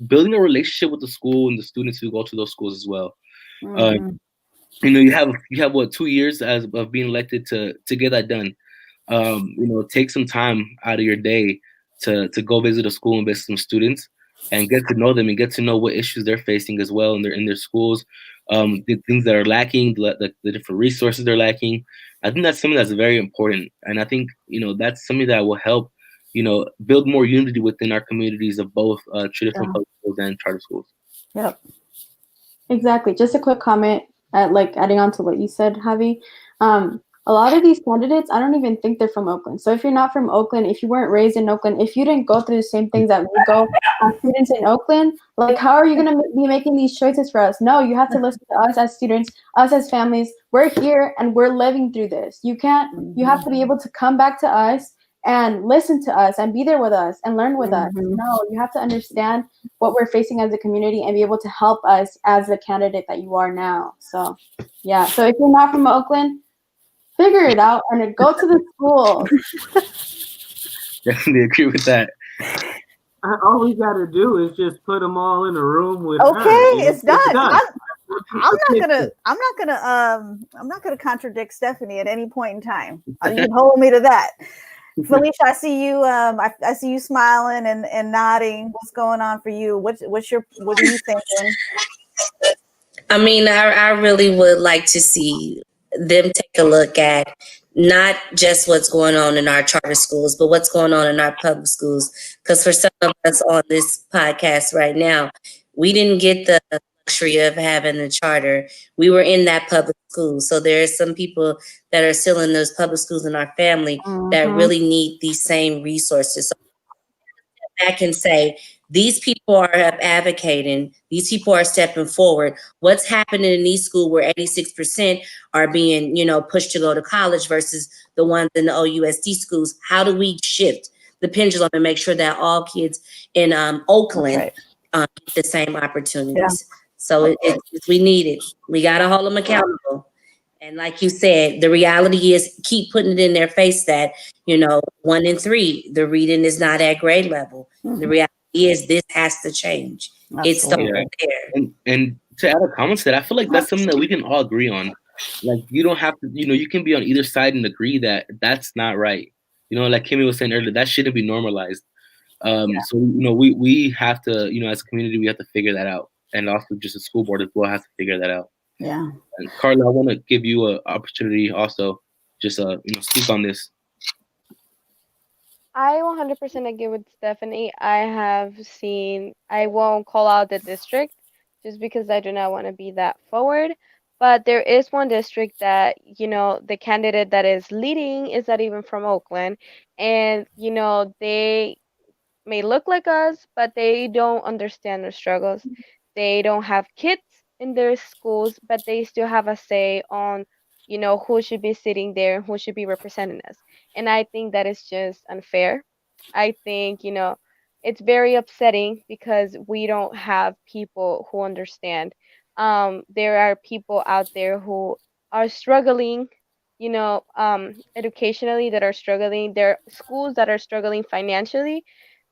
building a relationship with the school and the students who go to those schools as well. You have what, 2 years of being elected to get that done. Take some time out of your day to go visit a school and visit some students and get to know them and get to know what issues they're facing as well in their schools, the things that are lacking, the different resources they're lacking. I think that's something that's very important, and I think that's something that will help build more unity within our communities of both traditional public schools and charter schools. Yep. Exactly. Just a quick comment, adding on to what you said, Javi. A lot of these candidates, I don't even think they're from Oakland. So if you're not from Oakland, if you weren't raised in Oakland, if you didn't go through the same things that we go as students in Oakland, like, how are you going to be making these choices for us? No, you have to listen to us as students, us as families. We're here and we're living through this. You have to be able to come back to us and listen to us and be there with us and learn with us. No, you have to understand what we're facing as a community and be able to help us as the candidate that you are now. So, yeah. So if you're not from Oakland, figure it out and go to the school. Definitely agree with that. All we got to do is just put them all in a room with her. It's done. I'm not gonna contradict Stephanie at any point in time. You can hold me to that. Felicia, I see you. I see you smiling and nodding. What's going on for you? What are you thinking? I mean, I really would like to see them take a look at not just what's going on in our charter schools, but what's going on in our public schools. Because for some of us on this podcast right now, we didn't get the luxury of having a charter. We were in that public school. So there are some people that are still in those public schools in our family that really need these same resources. So I can say, these people are advocating, these people are stepping forward. What's happening in these schools where 86% are being, pushed to go to college versus the ones in the OUSD schools? How do we shift the pendulum and make sure that all kids in Oakland get the same opportunities? Yeah. So we need it. We got to hold them accountable. And like you said, the reality is keep putting it in their face that, 1 in 3, the reading is not at grade level. The reality is this has to change. Absolutely. It's still right there. And to add a comment to that, I feel like that's something that we can all agree on. Like, you don't have to, you can be on either side and agree that that's not right. Like Kimmy was saying earlier, that shouldn't be normalized. So, we have to, as a community, we have to figure that out. And also just a school board as well has to figure that out. Yeah. And Carla, I want to give you an opportunity also just speak on this. I 100% agree with Stephanie. I won't call out the district just because I do not want to be that forward. But there is one district that, the candidate that is leading is not even from Oakland. And, they may look like us, but they don't understand our struggles. They don't have kids in their schools, but they still have a say on, who should be sitting there and who should be representing us. And I think that is just unfair. I think, it's very upsetting because we don't have people who understand. There are people out there who are struggling, educationally, that are struggling. There are schools that are struggling financially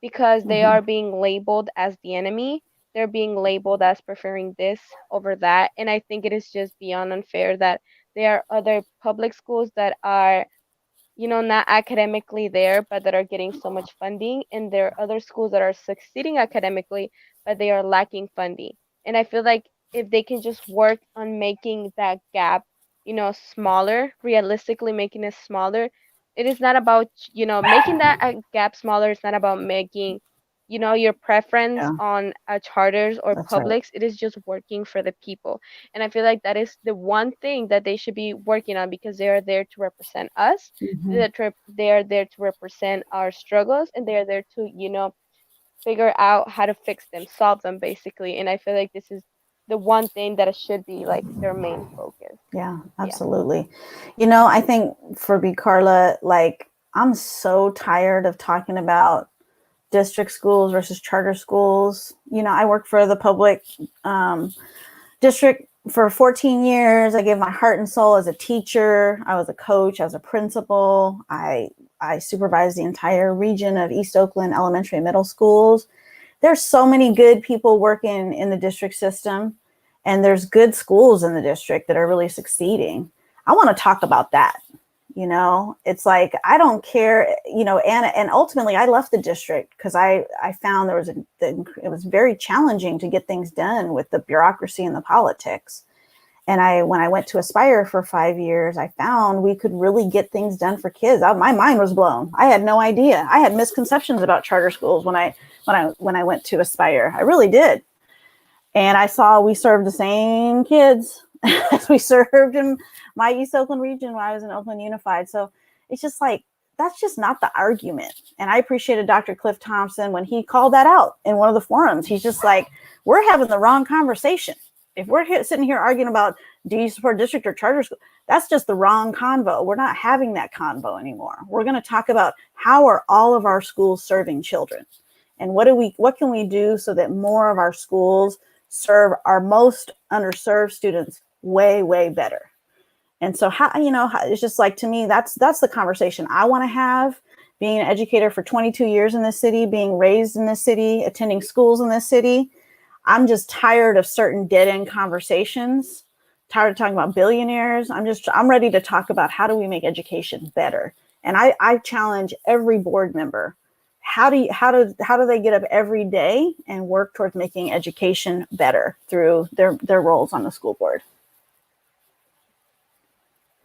because they Mhm. are being labeled as the enemy. They're being labeled as preferring this over that. And I think it is just beyond unfair that there are other public schools that are, not academically there, but that are getting so much funding. And there are other schools that are succeeding academically, but they are lacking funding. And I feel like if they can just work on making that gap, smaller, realistically making it smaller, it is not about, making that gap smaller. It's not about making, your preference Yeah, on charters or that's right. publics. It is just working for the people. And I feel like that is the one thing that they should be working on because they are there to represent us. Mhm. They are there to represent our struggles, and they are there to, figure out how to fix them, solve them, basically. And I feel like this is the one thing that should be like their main focus. Yeah, Yeah. absolutely. I think for B Carla, like I'm so tired of talking about district schools versus charter schools. I work for the public district for 14 years. I gave my heart and soul as a teacher. I was a coach, as a principal. I supervised the entire region of East Oakland elementary and middle schools. There's so many good people working in the district system, and there's good schools in the district that are really succeeding. I want to talk about that. It's like I don't care. And ultimately I left the district because I found it was very challenging to get things done with the bureaucracy and the politics. And when I went to Aspire for 5 years, I found we could really get things done for kids. My mind was blown. I had no idea. I had misconceptions about charter schools when I went to Aspire. I really did. And I saw we served the same kids as we served in my East Oakland region when I was in Oakland Unified. So it's just like, that's just not the argument. And I appreciated Dr. Cliff Thompson when he called that out in one of the forums. He's just like, we're having the wrong conversation. If we're sitting here arguing about, do you support district or charter school? That's just the wrong convo. We're not having that convo anymore. We're going to talk about how are all of our schools serving children, and what can we do so that more of our schools serve our most underserved students way, way better. And so it's just like, to me, that's the conversation I want to have. Being an educator for 22 years in this city, being raised in this city, attending schools in this city, I'm just tired of certain dead end conversations, tired of talking about billionaires. I'm ready to talk about how do we make education better. And I challenge every board member. How do they get up every day and work towards making education better through their roles on the school board?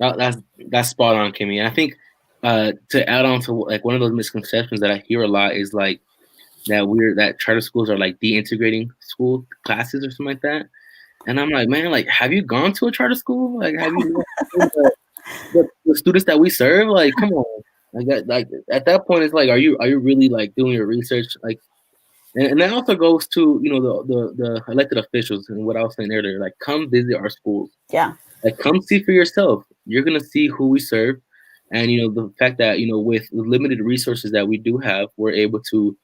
That's spot on, Kimmy. And I think to add on to like one of those misconceptions that I hear a lot is like that charter schools are like de-integrating school classes or something like that. And I'm like, man, like, have you gone to a charter school? Like, have you the students that we serve? Like, come on. Like at that point, it's like, are you really like doing your research? Like, and that also goes to the elected officials and what I was saying earlier. Like, come visit our schools. Yeah. Like, come see for yourself. You're gonna see who we serve, and the fact that with limited resources that we do have, we're able to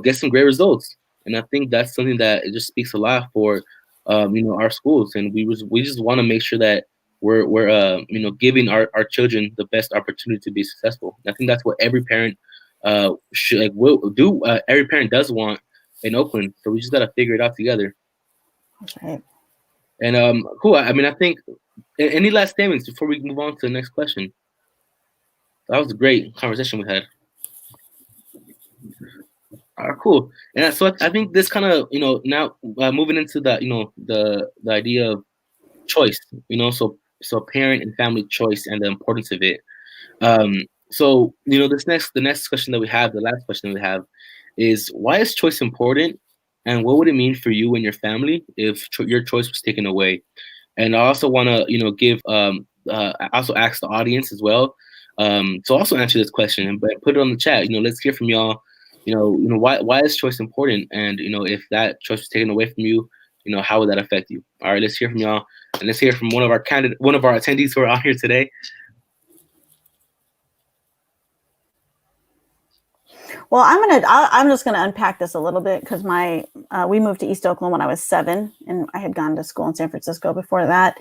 get some great results. And I think that's something that it just speaks a lot for our schools, and we just want to make sure that we're giving our children the best opportunity to be successful. And I think that's what every parent should will do. Every parent does want in Oakland, so we just gotta figure it out together. That's right. And cool. I mean, I think any last statements before we move on to the next question? That was a great conversation we had. All right, cool. And so I think this kind of now moving into the idea of choice. So parent and family choice and the importance of it. So the next question that we have, the last question we have, is why is choice important, and what would it mean for you and your family if your choice was taken away? And I also want to give I also ask the audience as well to also answer this question, but put it on the chat. Let's hear from y'all. Why is choice important, and if that choice was taken away from you, how would that affect you? All right, let's hear from y'all, and let's hear from one of our attendees who are out here today. Well, I'm just gonna unpack this a little bit because we moved to East Oakland when I was 7, and I had gone to school in San Francisco before that.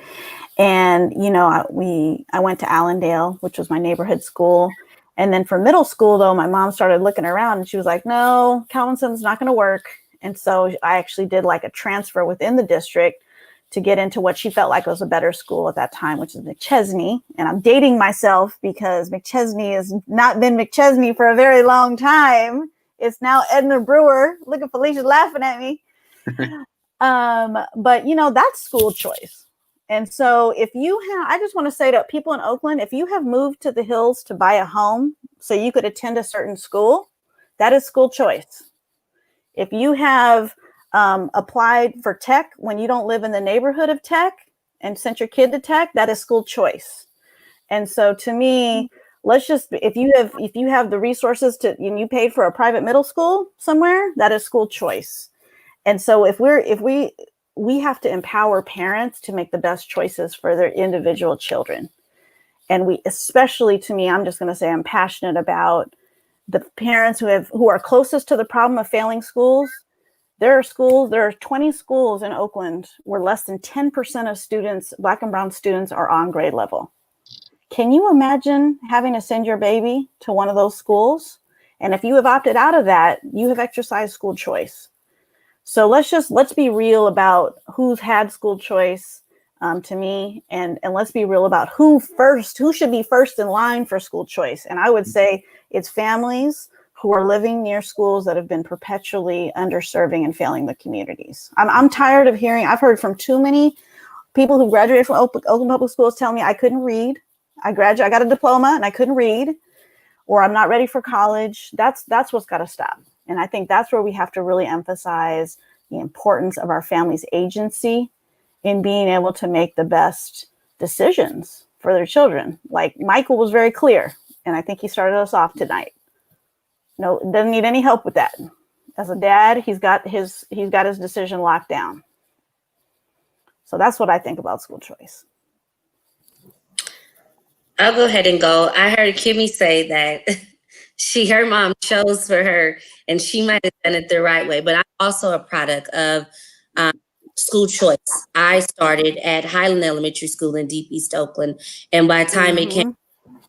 And I went to Allendale, which was my neighborhood school. And then for middle school, though, my mom started looking around, and she was like, "No, Calvinson's not going to work." And so I actually did like a transfer within the district to get into what she felt like was a better school at that time, which is McChesney. And I'm dating myself because McChesney has not been McChesney for a very long time. It's now Edna Brewer. Look at Felicia laughing at me. But that's school choice. And so I just want to say to people in Oakland, if you have moved to the hills to buy a home so you could attend a certain school, that is school choice. If you have applied for tech when you don't live in the neighborhood of tech and sent your kid to tech, that is school choice. And so to me, if you have the resources and you paid for a private middle school somewhere, that is school choice. And so if we have to empower parents to make the best choices for their individual children. And especially to me, I'm just going to say I'm passionate about the parents who are closest to the problem of failing schools. There are 20 schools in Oakland where less than 10% of students, Black and brown students, are on grade level. Can you imagine having to send your baby to one of those schools? And if you have opted out of that, you have exercised school choice. So let's be real about who's had school choice to me, and let's be real about who should be first in line for school choice. And I would say it's families who are living near schools that have been perpetually underserving and failing the communities. I'm tired of I've heard from too many people who graduated from Oakland Public Schools telling me I couldn't read. I got a diploma and I couldn't read, or I'm not ready for college. That's what's got to stop. And I think that's where we have to really emphasize the importance of our family's agency in being able to make the best decisions for their children. Like Michael was very clear, and I think he started us off tonight. No, doesn't need any help with that. As a dad, he's got his decision locked down. So that's what I think about school choice. I'll go ahead and go. I heard Kimmy say that her mom chose for her and she might have done it the right way, but I'm also a product of school choice. I started at Highland Elementary School in Deep East Oakland, and by the time it came to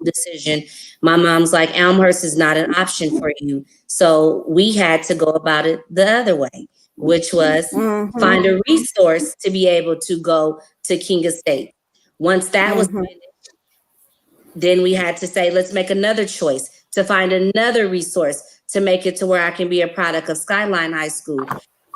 the decision, my mom's like, Elmhurst is not an option for you. So we had to go about it the other way, which was find a resource to be able to go to King of State. Once that was finished, then we had to say, let's make another choice to find another resource to make it to where I can be a product of Skyline High School.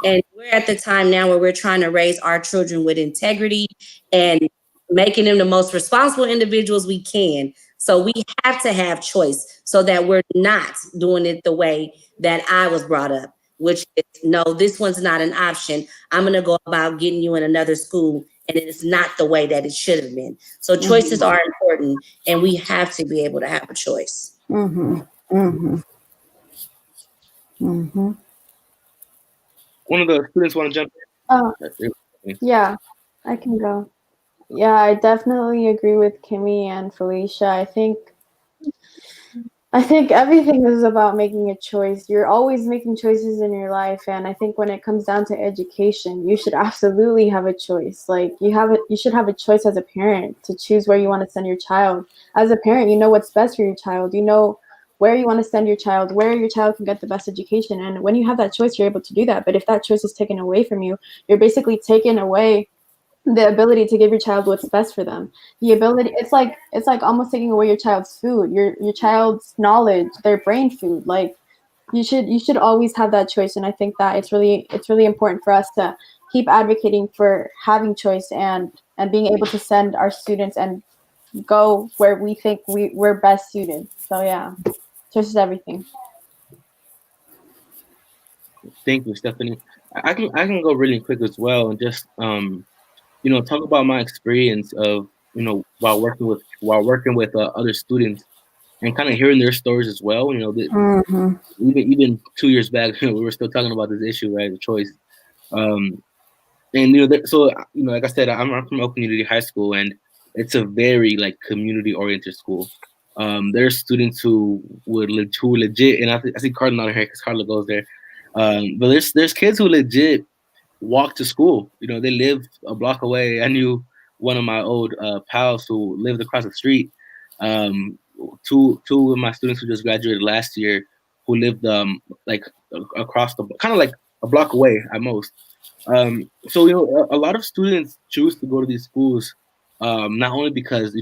And we're at the time now where we're trying to raise our children with integrity and making them the most responsible individuals we can. So we have to have choice so that we're not doing it the way that I was brought up, which is, no, this one's not an option. I'm going to go about getting you in another school, and it is not the way that it should have been. So choices are important, and we have to be able to have a choice. One of the students want to jump in? Yeah, I can go. Yeah, I definitely agree with Kimmy and Felicia. I think everything is about making a choice. You're always making choices in your life, and I think when it comes down to education, you should absolutely have a choice. Like you should have a choice as a parent to choose where you want to send your child. As a parent, you know what's best for your child. You know where you want to send your child, where your child can get the best education. And when you have that choice, you're able to do that. But if that choice is taken away from you, you're basically taking away the ability to give your child what's best for them. The ability, it's like almost taking away your child's food, your child's knowledge, their brain food. Like you should always have that choice. And I think that it's really important for us to keep advocating for having choice and being able to send our students and go where we think we're best suited. So yeah, choice is everything. Thank you, Stephanie. I can go really quick as well and just talk about my experience of while working with other students and kind of hearing their stories as well. Mm-hmm. Even 2 years back, we were still talking about this issue, right? The choice. Um, and like I said, I'm from Oak Community High School, and it's a very like community oriented school. There's students who legit, and I see Carla not here because Carla goes there. But there's kids who legit walk to school. They live a block away. I knew one of my old pals who lived across the street. Two of my students who just graduated last year who lived like across the kind of like a block away at most. So a lot of students choose to go to these schools, not only because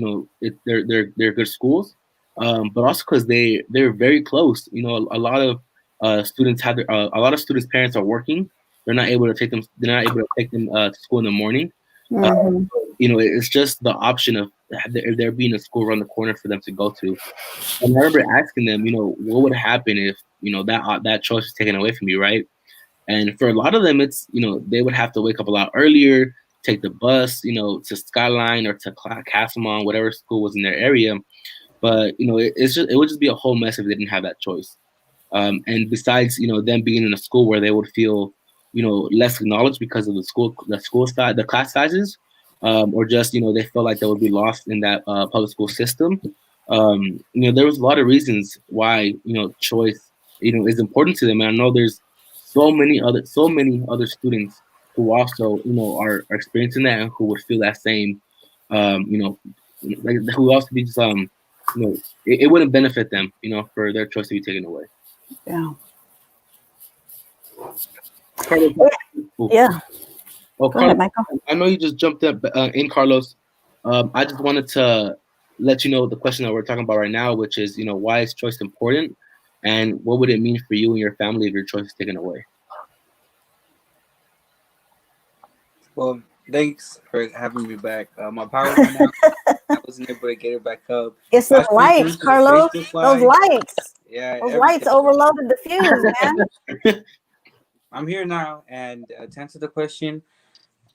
they're good schools, but also because they're very close. A lot of students have a lot of students' parents are working. They're not able to take them. They're not able to take them to school in the morning. Uh, Mm-hmm. it's just the option of there being a school around the corner for them to go to. And I remember asking them, what would happen if that choice was taken away from you, right? And for a lot of them, it's they would have to wake up a lot earlier, take the bus, to Skyline or to Castlemont, whatever school was in their area. But it would just be a whole mess if they didn't have that choice. And besides, them being in a school where they would feel, less acknowledged because of the school size, the class sizes, or just they feel like they would be lost in that public school system. There was a lot of reasons why choice is important to them. And I know there's so many other students who also are experiencing that and who would feel that same, like who also be just it wouldn't benefit them for their choice to be taken away. Yeah. Carlos, oh, Yeah. oh, Go ahead, Carlos, Michael. I know you just jumped up in, Carlos. I just wanted to let you know the question that we're talking about right now, which is, why is choice important, and what would it mean for you and your family if your choice is taken away? Well, thanks for having me back. My power went out. I wasn't able to get it back up. It's the Actually, due lights, to the Carlos. Facebook Those Live, lights. yeah, Those lights everything. overloaded the fuse, man. I'm here now, and to answer the question,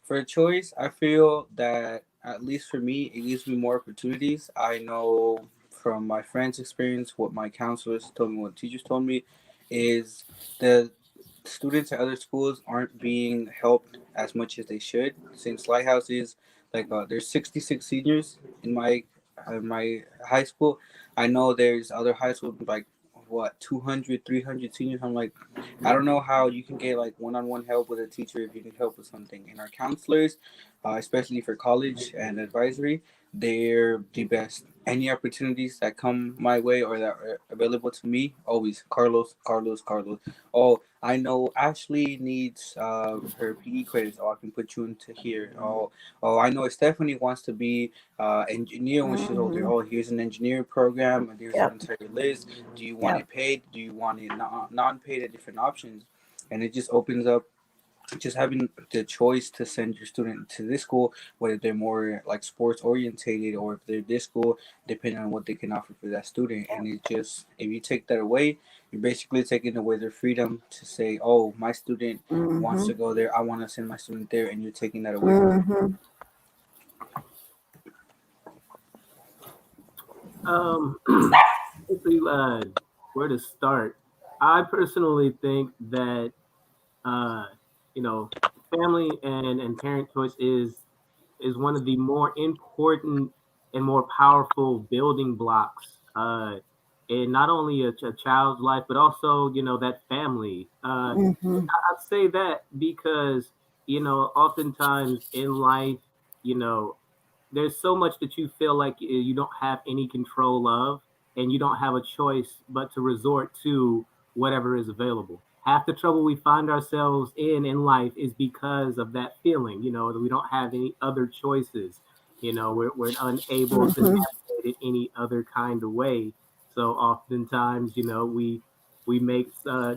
for a choice, I feel that at least for me, it gives me more opportunities. I know from my friends' experience, what my counselors told me, what teachers told me, is the students at other schools aren't being helped as much as they should. Since Lighthouse is like there's 66 seniors in my high school. I know there's other high schools with like what 200, 300 seniors. I'm like, I don't know how you can get like one-on-one help with a teacher if you need help with something. And our counselors, especially for college and advisory, they're the best. Any opportunities that come my way or that are available to me, always Carlos, Carlos, Carlos. Oh, I know Ashley needs her PE credits. Oh, I can put you into here. Oh, I know Stephanie wants to be engineer when she's older. Mm-hmm. Oh, here's an engineering program, and there's an Yep. entire list. Do you want Yep. it paid? Do you want it non-paid? At different options, and it just opens up just having the choice to send your student to this school, whether they're more like sports orientated or if they're this school, depending on what they can offer for that student. And it just, if you take that away, you're basically taking away their freedom to say, oh, my student wants Mm-hmm. to go there, I want to send my student there, and you're taking that away from them. Mm-hmm. Basically, where to start? I personally think that uh, you know, family and parent choice is one of the more important and more powerful building blocks in not only a child's life, but also that family. Mm-hmm. I'd say that because oftentimes in life, you know, there's so much that you feel like you don't have any control of, and you don't have a choice but to resort to whatever is available. Half the trouble we find ourselves in life is because of that feeling, that we don't have any other choices. We're unable to Mm-hmm. navigate it any other kind of way. So oftentimes, we make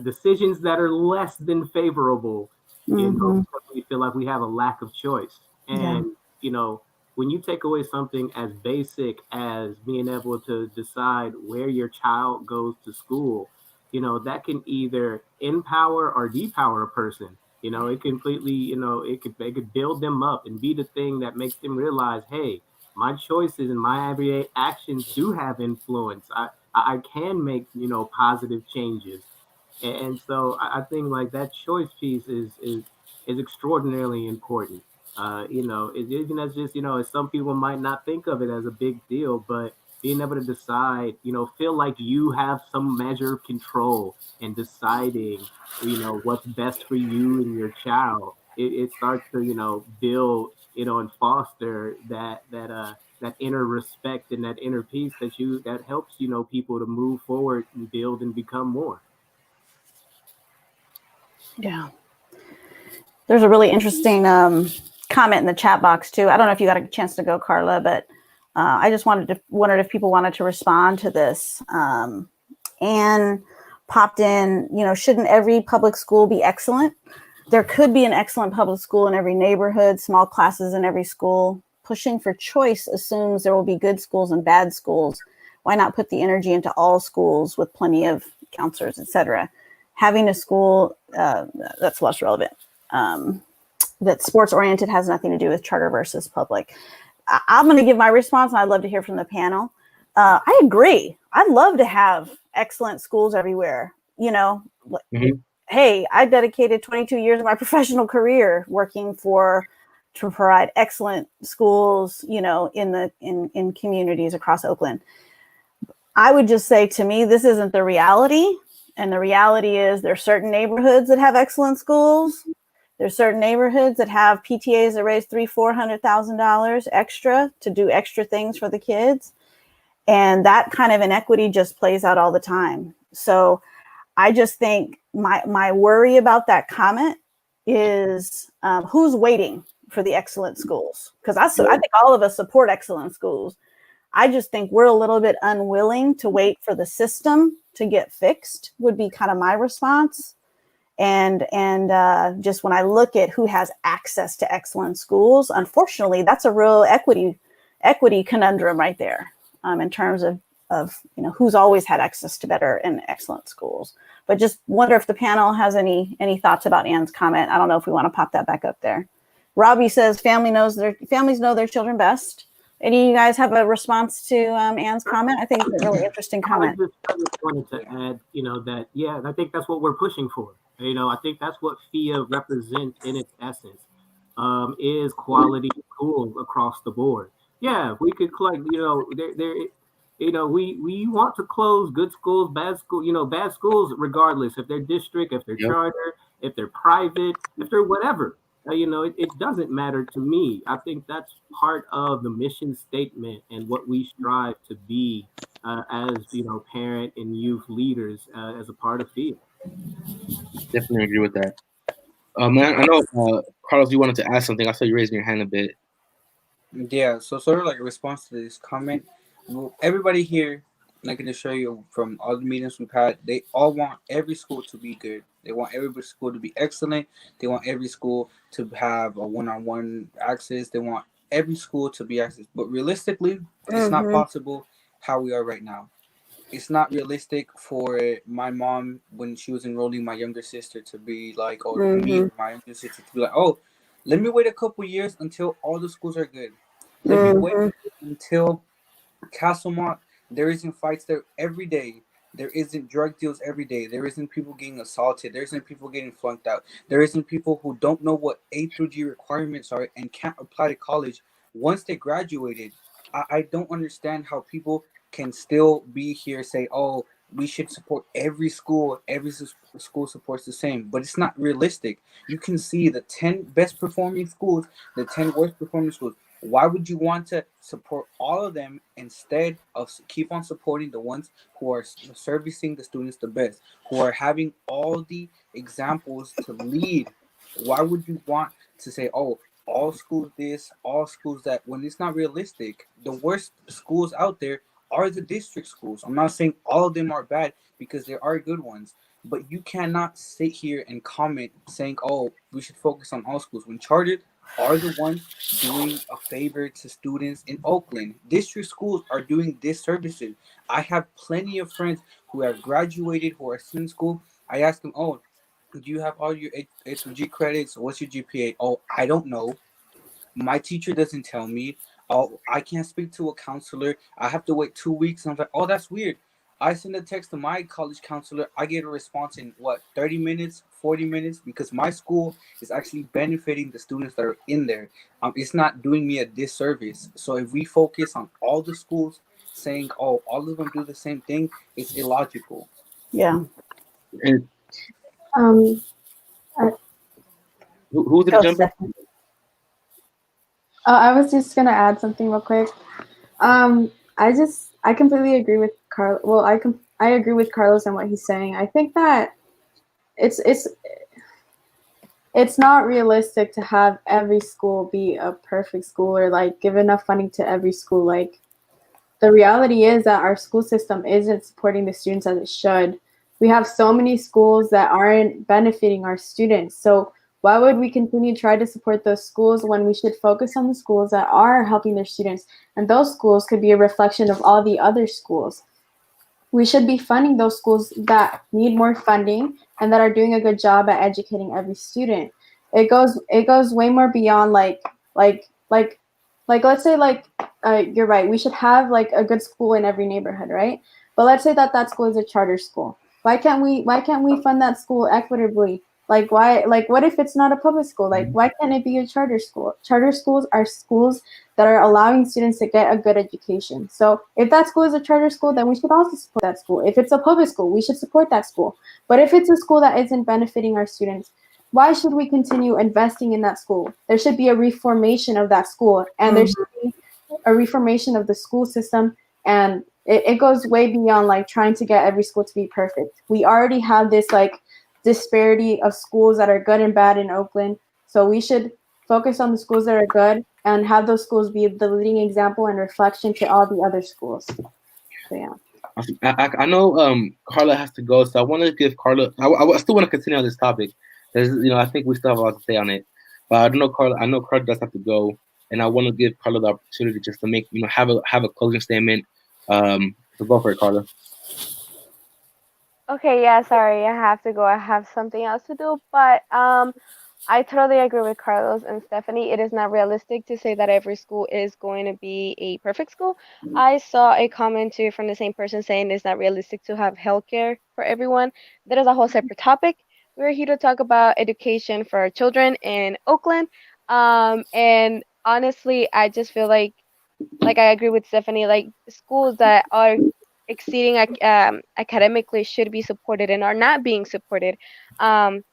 decisions that are less than favorable, Mm-hmm. because we feel like we have a lack of choice. Yeah. And you know when you take away something as basic as being able to decide where your child goes to school, that can either empower or depower a person. It completely, it could build them up and be the thing that makes them realize, hey, my choices and my everyday actions do have influence. I can make, positive changes. And so I think like that choice piece is extraordinarily important. Even as just, as some people might not think of it as a big deal, but being able to decide, feel like you have some measure of control in deciding, what's best for you and your child. It starts to, build, and foster that inner respect and that inner peace that helps, people to move forward and build and become more. Yeah. There's a really interesting comment in the chat box too. I don't know if you got a chance to go, Carla, but I just wondered if people wanted to respond to this. Anne popped in, shouldn't every public school be excellent? There could be an excellent public school in every neighborhood, small classes in every school. Pushing for choice assumes there will be good schools and bad schools. Why not put the energy into all schools with plenty of counselors, etc.? Having a school that's less relevant. That sports oriented has nothing to do with charter versus public. I'm going to give my response, and I'd love to hear from the panel. I agree. I'd love to have excellent schools everywhere. Hey, I dedicated 22 years of my professional career working to provide excellent schools, in communities across Oakland. I would just say, to me, this isn't the reality. And the reality is there's certain neighborhoods that have excellent schools. There's certain neighborhoods that have PTAs that raise $300,000-$400,000 extra to do extra things for the kids. And that kind of inequity just plays out all the time. So I just think my worry about that comment is who's waiting for the excellent schools? Because I think all of us support excellent schools. I just think we're a little bit unwilling to wait for the system to get fixed, would be kind of my response. And just when I look at who has access to excellent schools, unfortunately, that's a real equity conundrum right there, in terms of who's always had access to better and excellent schools. But just wonder if the panel has any thoughts about Anne's comment. I don't know if we want to pop that back up there. Robbie says families know their children best. Any of you guys have a response to Anne's comment? I think it's a really interesting comment. I just wanted to add, that, I think that's what we're pushing for. I think that's what FIA represents in its essence, is quality schools across the board. Yeah, we could collect, we want to close good schools, bad schools, regardless if they're district, if they're charter, if they're private, if they're whatever. It doesn't matter to me. I think that's part of the mission statement and what we strive to be as parent and youth leaders as a part of FIA. Definitely agree with that. Man, I know, Carlos, you wanted to ask something. I saw you raising your hand a bit. Yeah, so sort of like a response to this comment, everybody here, and I can assure you from all the meetings we've had, they all want every school to be good. They want every school to be excellent. They want every school to have a one-on-one access. They want every school to be access. But realistically, it's not possible how we are right now. It's not realistic for my mom when she was enrolling my younger sister to be like, or me or my younger sister to be like, oh, let me wait a couple years until all the schools are good. Let me wait until Castlemont, there isn't fights there every day. There isn't drug deals every day. There isn't people getting assaulted. There isn't people getting flunked out. There isn't people who don't know what A through G requirements are and can't apply to college once they graduated. I don't understand how people can still be here say, oh, we should support every school. Every school supports the same. But it's not realistic. You can see the 10 best performing schools, the 10 worst performing schools. Why would you want to support all of them instead of keep on supporting the ones who are servicing the students the best, who are having all the examples to lead? Why would you want to say, oh, all schools this, all schools that, when it's not realistic? The worst schools out there are the district schools. I'm not saying all of them are bad, because there are good ones. But you cannot sit here and comment saying, oh, we should focus on all schools. When chartered, are the ones doing a favor to students in Oakland. District schools are doing disservices. I have plenty of friends who have graduated, who are still in school. I ask them, "Oh, do you have all your A through G credits? What's your GPA?" "Oh, I don't know. My teacher doesn't tell me. Oh, I can't speak to a counselor. I have to wait 2 weeks." And I'm like, "Oh, that's weird." I send a text to my college counselor. I get a response in what, 30 minutes, 40 minutes, because my school is actually benefiting the students that are in there. It's not doing me a disservice. So if we focus on all the schools saying, "Oh, all of them do the same thing," it's illogical. Yeah. And Um, I, who's gonna Go, jump in? Stephanie. I was just gonna add something real quick. I completely agree with Carl. Well, I agree with Carlos on what he's saying. I think that it's it's it's not realistic to have every school be a perfect school or like give enough funding to every school. Like the reality is that our school system isn't supporting the students as it should. We have so many schools that aren't benefiting our students. So why would we continue to try to support those schools when we should focus on the schools that are helping their students? And those schools could be a reflection of all the other schools. We should be funding those schools that need more funding and that are doing a good job at educating every student. It goes way more beyond like like let's say you're right. We should have like a good school in every neighborhood, right? But let's say that that school is a charter school. Why can't we fund that school equitably? Like why like what if it's not a public school? Like why can't it be a charter school? Charter schools are schools that are allowing students to get a good education. So if that school is a charter school, then we should also support that school. If it's a public school, we should support that school. But if it's a school that isn't benefiting our students, why should we continue investing in that school? There should be a reformation of that school, and there should be a reformation of the school system. And it goes way beyond like trying to get every school to be perfect. We already have this like disparity of schools that are good and bad in Oakland. So we should focus on the schools that are good and have those schools be the leading example and reflection to all the other schools. So yeah. I know Carla has to go, so I want to give Carla. I still want to continue on this topic. There's, I think we still have a lot to say on it, but I don't know Carla. I know Carla does have to go, and I want to give Carla the opportunity just to make have a closing statement. So go for it, Carla. Okay, yeah, sorry, I have to go. I have something else to do, but I totally agree with Carlos and Stephanie. It is not realistic to say that every school is going to be a perfect school. I saw a comment too from the same person saying it's not realistic to have healthcare for everyone. That is a whole separate topic. We're here to talk about education for our children in Oakland. And honestly, I just feel like I agree with Stephanie, like schools that are exceeding academically should be supported and are not being supported. Um,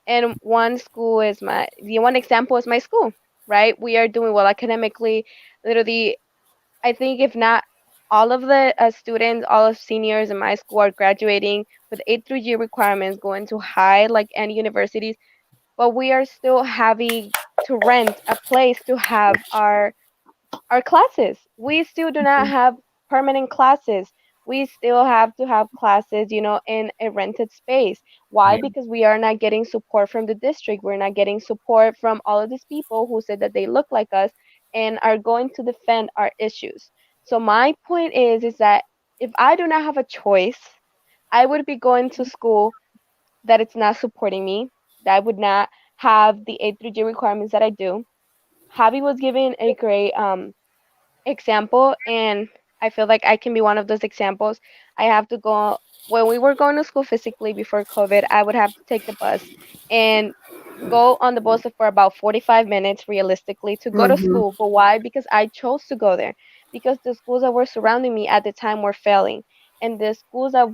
and one school is the one example is my school, right? We are doing well academically. Literally, I think if not all of the students, all of seniors in my school are graduating with A through G requirements, going to high like any universities, but we are still having to rent a place to have our classes. We still do not have permanent classes. We still have to have classes, in a rented space. Why? Yeah. Because we are not getting support from the district. We're not getting support from all of these people who said that they look like us and are going to defend our issues. So my point is that if I do not have a choice, I would be going to school that it's not supporting me, that I would not have the A through G requirements that I do. Javi was given a great example, and I feel like I can be one of those examples. I have to go when we were going to school physically before COVID, I would have to take the bus and go on the bus for about 45 minutes realistically to go to Mm-hmm. school. But why? Because I chose to go there. Because the schools that were surrounding me at the time were failing. And the schools that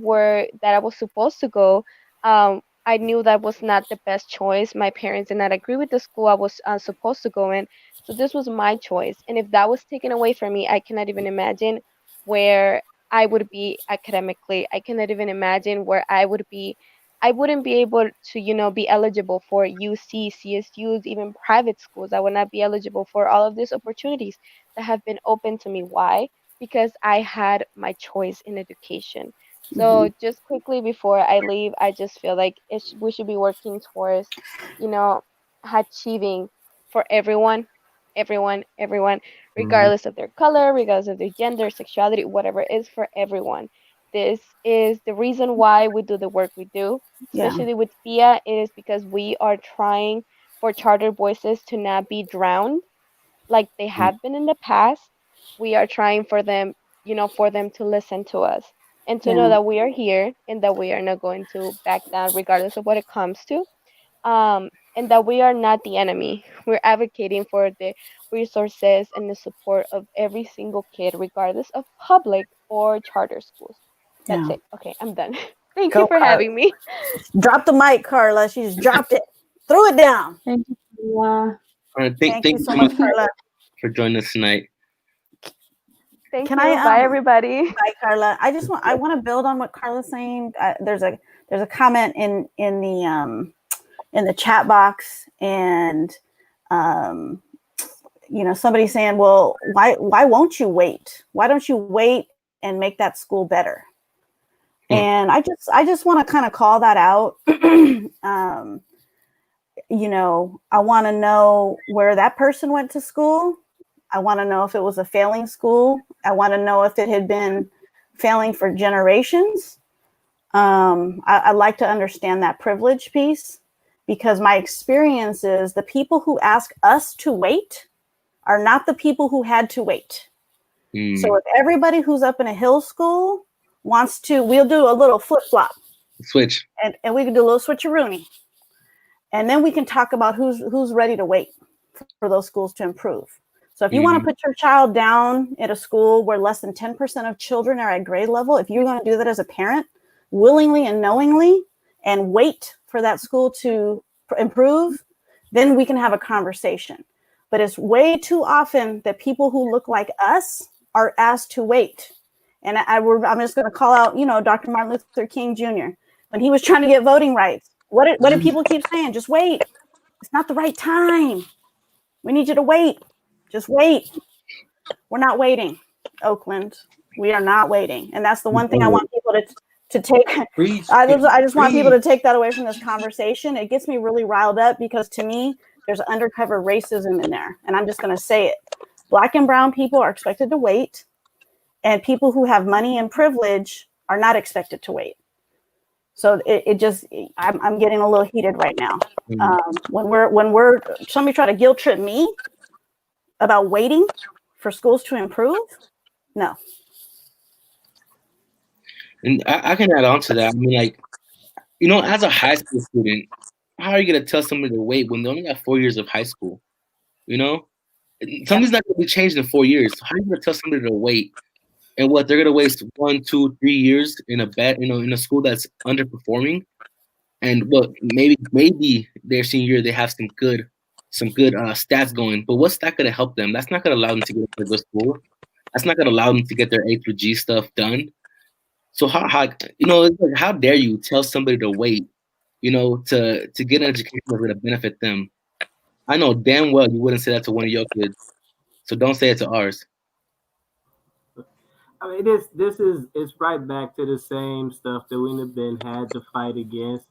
I was supposed to go, I knew that was not the best choice. My parents did not agree with the school I was supposed to go in. So this was my choice. And if that was taken away from me, I cannot even imagine where I would be academically. I cannot even imagine where I would be. I wouldn't be able to, be eligible for UC, CSUs, even private schools. I would not be eligible for all of these opportunities that have been open to me. Why? Because I had my choice in education. Mm-hmm. So just quickly before I leave, I just feel like we should be working towards, you know, achieving for everyone, regardless of their color, regardless of their gender, sexuality, whatever, is for everyone. This is the reason why we do the work we do, Yeah. especially with FIA. It is because we are trying for charter voices to not be drowned like they have been in the past. We are trying for them, for them to listen to us and to know Yeah. that we are here and that we are not going to back down regardless of what it comes to. And that we are not the enemy. We're advocating for the resources and the support of every single kid, regardless of public or charter schools. That's Yeah. it. Okay, I'm done. Thank you Go, for Carla. having me. Drop the mic, Carla. She just dropped it. Threw it down. Thank you. Yeah. All right, Thank thank you you so so much, much Carla. for joining us tonight. Thank Can you. I Bye, everybody. Bye, Carla. I want to build on what Carla's saying. There's a comment in the chat box, and somebody saying, well, why won't you wait? Why don't you wait and make that school better? And I just want to kind of call that out. I want to know where that person went to school. I want to know if it was a failing school. I want to know if it had been failing for generations. I like to understand that privilege piece, because my experience is the people who ask us to wait are not the people who had to wait. So if everybody who's up in a hill school wants to, we'll do a little flip-flop. Switch. And we can do a little switcheroony. And then we can talk about who's ready to wait for those schools to improve. So if you want to put your child down at a school where less than 10% of children are at grade level, if you're going to do that as a parent, willingly and knowingly, and wait for that school to improve, then we can have a conversation. But it's way too often that people who look like us are asked to wait. And I'm just going to call out, Dr. Martin Luther King Jr. When he was trying to get voting rights, what did people keep saying? Just wait. It's not the right time. We need you to wait. Just wait. We're not waiting, Oakland. We are not waiting. And that's the one thing I want people to take. I just want people to take that away from this conversation. It gets me really riled up, because to me, there's undercover racism in there. And I'm just going to say it. Black and brown people are expected to wait, and people who have money and privilege are not expected to wait. So I'm getting a little heated right now. When somebody try to guilt trip me about waiting for schools to improve, no. And I can add on to that. I mean, as a high school student, how are you going to tell somebody to wait when they only got 4 years of high school? Something's not going to be changed in 4 years. So how are you going to tell somebody to wait? And what, they're going to waste 1, 2, 3 years in a school that's underperforming? And maybe their senior year they have some good stats going, but what's that going to help them? That's not going to allow them to get into a good school. That's not going to allow them to get their A through G stuff done. So how dare you tell somebody to wait, to get an education that's going to benefit them? I know damn well you wouldn't say that to one of your kids, so don't say it to ours. I mean, it's right back to the same stuff that we've been had to fight against.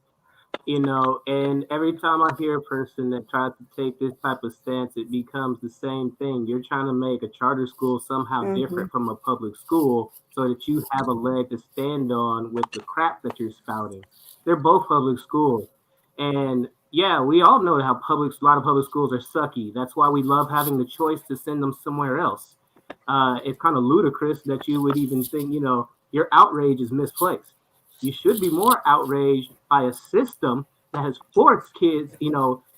And every time I hear a person that tries to take this type of stance, it becomes the same thing. You're trying to make a charter school somehow different from a public school so that you have a leg to stand on with the crap that you're spouting. They're both public schools. And yeah, we all know how a lot of public schools are sucky. That's why we love having the choice to send them somewhere else. It's kind of ludicrous that you would even think, your outrage is misplaced. You should be more outraged by a system that has forced kids,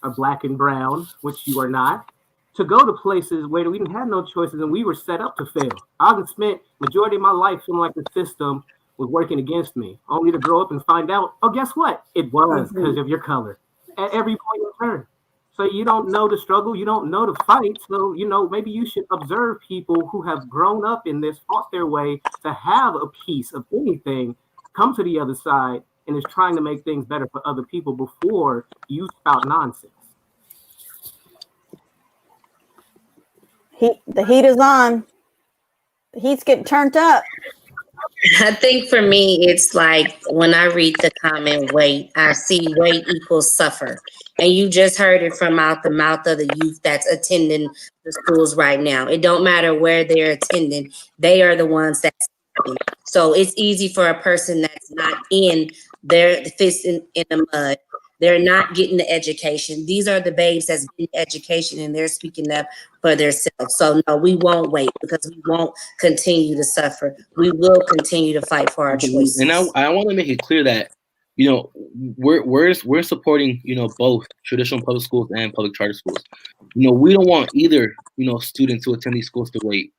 are black and brown, which you are not, to go to places where we didn't have no choices and we were set up to fail. I've spent majority of my life feeling like the system was working against me, only to grow up and find out, oh, guess what? It was because of your color at every point in turn. So you don't know the struggle, you don't know the fight. So, maybe you should observe people who have grown up in this, fought their way to have a piece of anything, come to the other side, and is trying to make things better for other people before you spout nonsense. The heat is on. The heat's getting turned up. I think for me, it's like when I read the comment, wait, I see wait equals suffer. And you just heard it from out the mouth of the youth that's attending the schools right now. It don't matter where they're attending, they are the ones that's suffering. So it's easy for a person that's not in their fist in the mud. They're not getting the education. These are the babes that's getting education and they're speaking up for themselves. So no, we won't wait because we won't continue to suffer. We will continue to fight for our choices. And I want to make it clear that we're supporting both traditional public schools and public charter schools. We don't want either student to attend these schools to wait.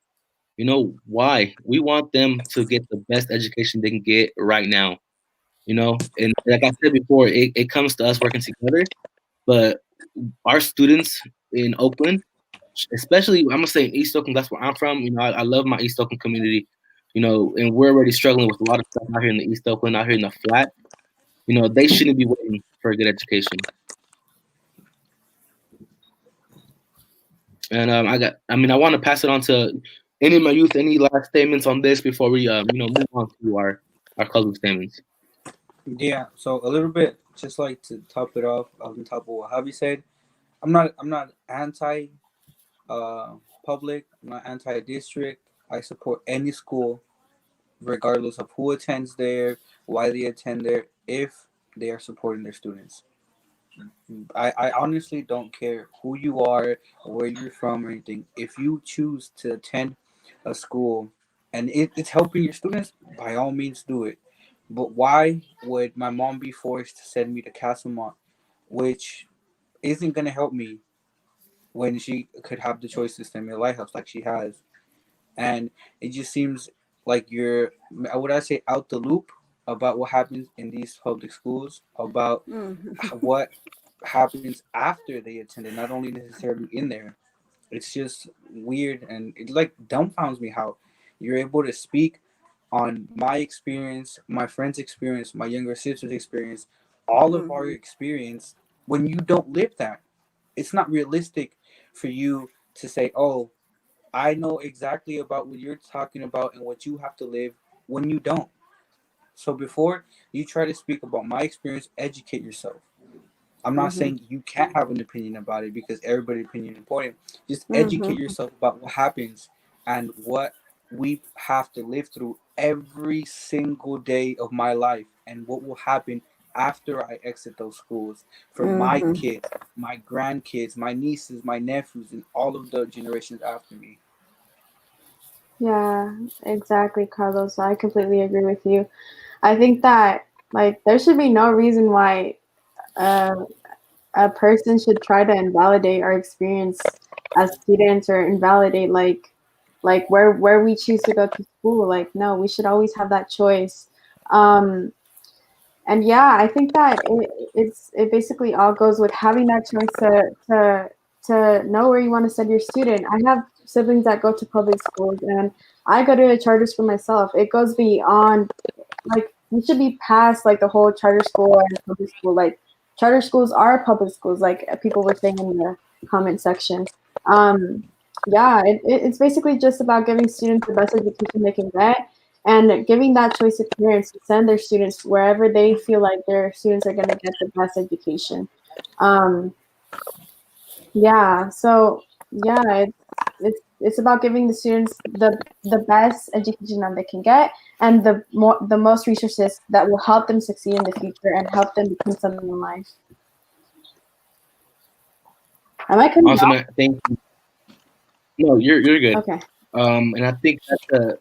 Why? We want them to get the best education they can get right now. And like I said before, it comes to us working together. But our students in Oakland, especially I'm gonna say in East Oakland, that's where I'm from. I love my East Oakland community. And we're already struggling with a lot of stuff out here in the East Oakland, out here in the flat. They shouldn't be waiting for a good education. And I want to pass it on to any of my youth. Any last statements on this before we move on to our closing statements? Yeah, so a little bit, just like to top it off on top of what Javi said. I'm not anti public. I'm not anti district. I support any school, regardless of who attends there, why they attend there, if they are supporting their students. I honestly don't care who you are, where you're from, or anything. If you choose to attend a school and it's helping your students, by all means do it. But why would my mom be forced to send me to Castlemont, which isn't going to help me when she could have the choice to send me to Lighthouse like she has? And it just seems like you're, would I say, out the loop about what happens in these public schools, about what happens after they attended, not only necessarily in there. It's just weird, and it like dumbfounds me how you're able to speak on my experience, my friend's experience, my younger sister's experience, all of our experience when you don't live that. It's not realistic for you to say, "Oh, I know exactly about what you're talking about and what you have to live," when you don't. So before you try to speak about my experience, educate yourself. I'm not saying you can't have an opinion about it because everybody's opinion is important. Just educate yourself about what happens and what we have to live through every single day of my life and what will happen after I exit those schools for my kids, my grandkids, my nieces, my nephews, and all of the generations after me. Yeah, exactly, Carlos. I completely agree with you. I think that like there should be no reason why uh, a person should try to invalidate our experience as students or invalidate like where we choose to go to school. Like no, we should always have that choice. Um, and yeah, I think that it basically all goes with having that choice to know where you want to send your student. I have siblings that go to public schools, and I go to a charter school myself. It goes beyond like we should be past like the whole charter school and public school. Like charter schools are public schools, like people were saying in the comment section. Um, yeah, it's basically just about giving students the best education they can get and giving that choice to parents to send their students wherever they feel like their students are going to get the best education. Um, yeah, so yeah, it's about giving the students the best education that they can get and the most resources that will help them succeed in the future and help them become something in life. Am I coming Awesome. out? Thank you. No, you're good. Okay. And I think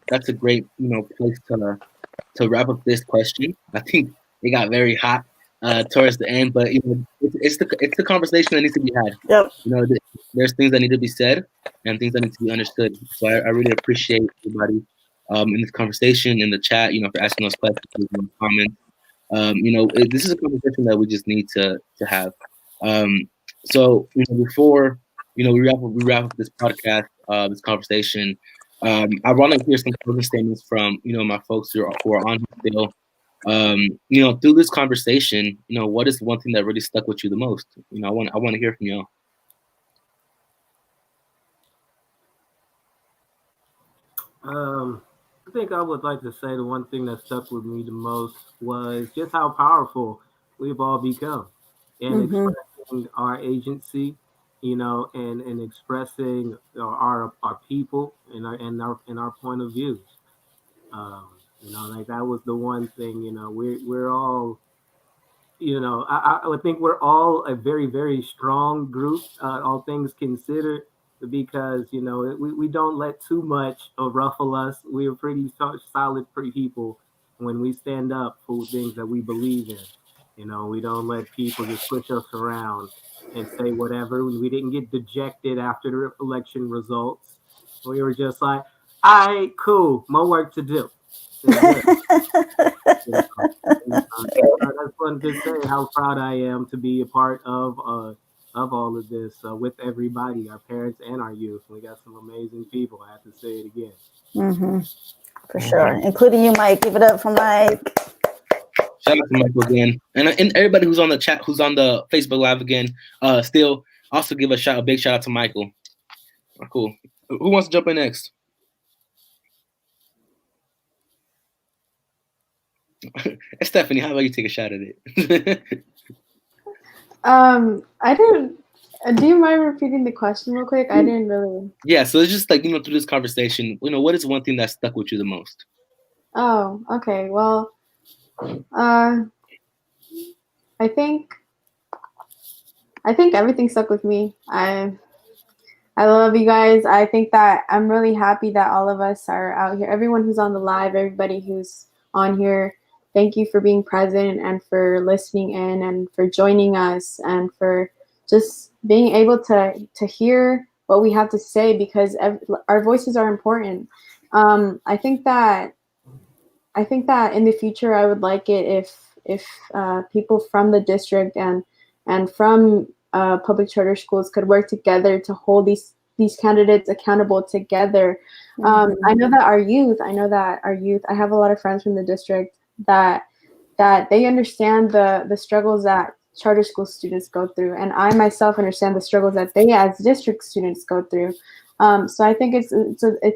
that's a great place to wrap up this question. I think it got very hot towards the end, but it's the conversation that needs to be had. Yep. There's things that need to be said and things that need to be understood. So I really appreciate everybody in this conversation in the chat. For asking those questions in the comments. This is a conversation that we just need to have. So before we wrap up this podcast, this conversation. I want to hear some closing statements from my folks who are on here still. Through this conversation, what is one thing that really stuck with you the most? I want to hear from y'all. I think I would like to say the one thing that stuck with me the most was just how powerful we've all become in Mm-hmm. expressing our agency, and expressing our people and our point of views. Like that was the one thing. We're all, I would think we're all a very, very strong group, all things considered, because, we don't let too much ruffle us. We're pretty solid, pretty people when we stand up for things that we believe in. We don't let people just push us around and say whatever. We didn't get dejected after the election results. We were just like, all right, cool, more work to do. It's good. That's fun to say how proud I am to be a part of all of this with everybody, our parents and our youth. We got some amazing people. I have to say it again. Mm-hmm. For sure, including you, Mike. Give it up for Mike. Shout out to Michael again, and everybody who's on the chat, who's on the Facebook Live again. Still, also give a big shout out to Michael. Cool. Who wants to jump in next? Stephanie, how about you take a shot at it? I didn't. Do you mind repeating the question real quick? I didn't really. Yeah, so it's just like, through this conversation, what is one thing that stuck with you the most? Oh, okay. Well, I think everything stuck with me. I love you guys. I think that I'm really happy that all of us are out here. Everyone who's on the live, everybody who's on here, thank you for being present and for listening in and for joining us and for just being able to hear what we have to say, because our voices are important. I think that in the future, I would like it if people from the district and from public charter schools could work together to hold these candidates accountable together. I know that our youth, I have a lot of friends from the district that they understand the struggles that charter school students go through, and I myself understand the struggles that they as district students go through. So I think it's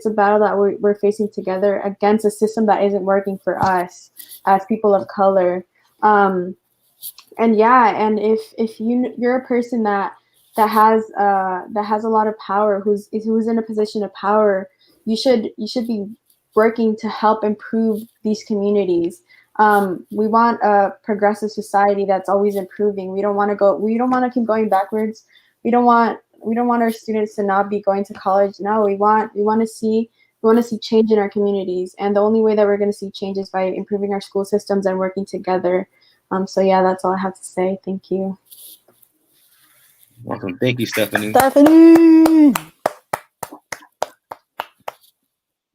a battle that we're facing together against a system that isn't working for us as people of color. And if you're a person that has a lot of power, who's in a position of power, you should be working to help improve these communities. We want a progressive society that's always improving. We don't want to keep going backwards. We don't want our students to not be going to college. No, we want to see change in our communities, and the only way that we're going to see change is by improving our school systems and working together. So yeah, that's all I have to say. Thank you. Awesome. Thank you, Stephanie.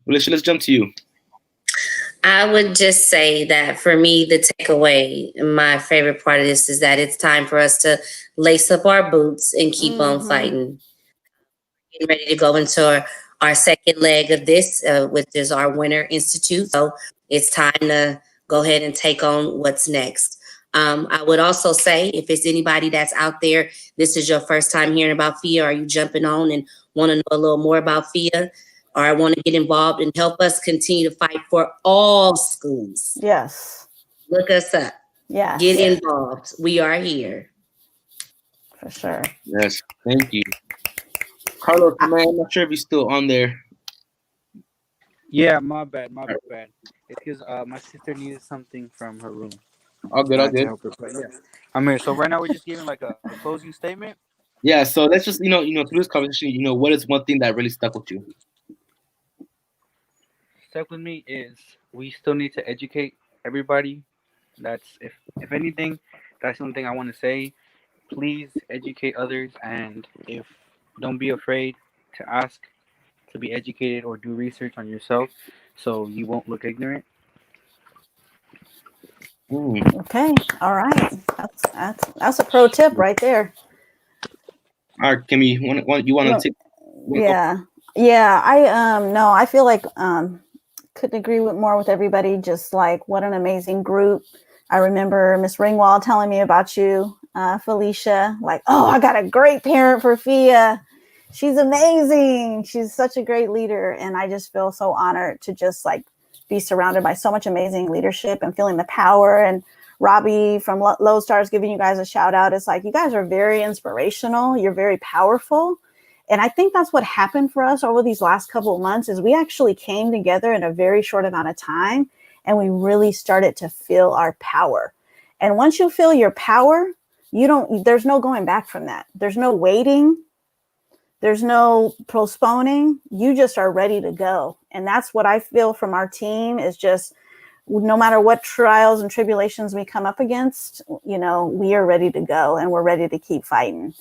Alicia, let's jump to you. I would just say that for me, the takeaway, my favorite part of this is that it's time for us to lace up our boots and keep on fighting. Getting ready to go into our second leg of this, which is our Winter Institute. So it's time to go ahead and take on what's next. I would also say, if it's anybody that's out there, this is your first time hearing about FIA, or you jumping on and want to know a little more about FIA, or I want to get involved and help us continue to fight for all schools. Yes. Look us up. Yes. Get involved. We are here. For sure. Yes. Thank you. Carlos, man, I'm not sure if he's still on there. Yeah, my bad. It's because my sister needed something from her room. All good. Yeah. I'm here. So right now we're just giving like a closing statement. Yeah, so let's just, through this conversation, what is one thing that really stuck with you? Stuck with me is we still need to educate everybody. That's if anything, that's one thing I want to say. Please educate others, and don't be afraid to ask, to be educated, or do research on yourself, so you won't look ignorant. Okay. All right. That's a pro tip right there. All right, Kimmy, you want to take? Yeah. I feel like couldn't agree more with everybody. Just like, what an amazing group. I remember Miss Ringwald telling me about you, Felicia. Like, oh, I got a great parent for FIA. She's amazing. She's such a great leader, and I just feel so honored to just like be surrounded by so much amazing leadership and feeling the power. And Robbie from Low Stars giving you guys a shout out. It's like, you guys are very inspirational. You're very powerful. And I think that's what happened for us over these last couple of months is we actually came together in a very short amount of time and we really started to feel our power. And once you feel your power, there's no going back from that. There's no waiting. There's no postponing. You just are ready to go. And that's what I feel from our team is just, no matter what trials and tribulations we come up against, we are ready to go and we're ready to keep fighting.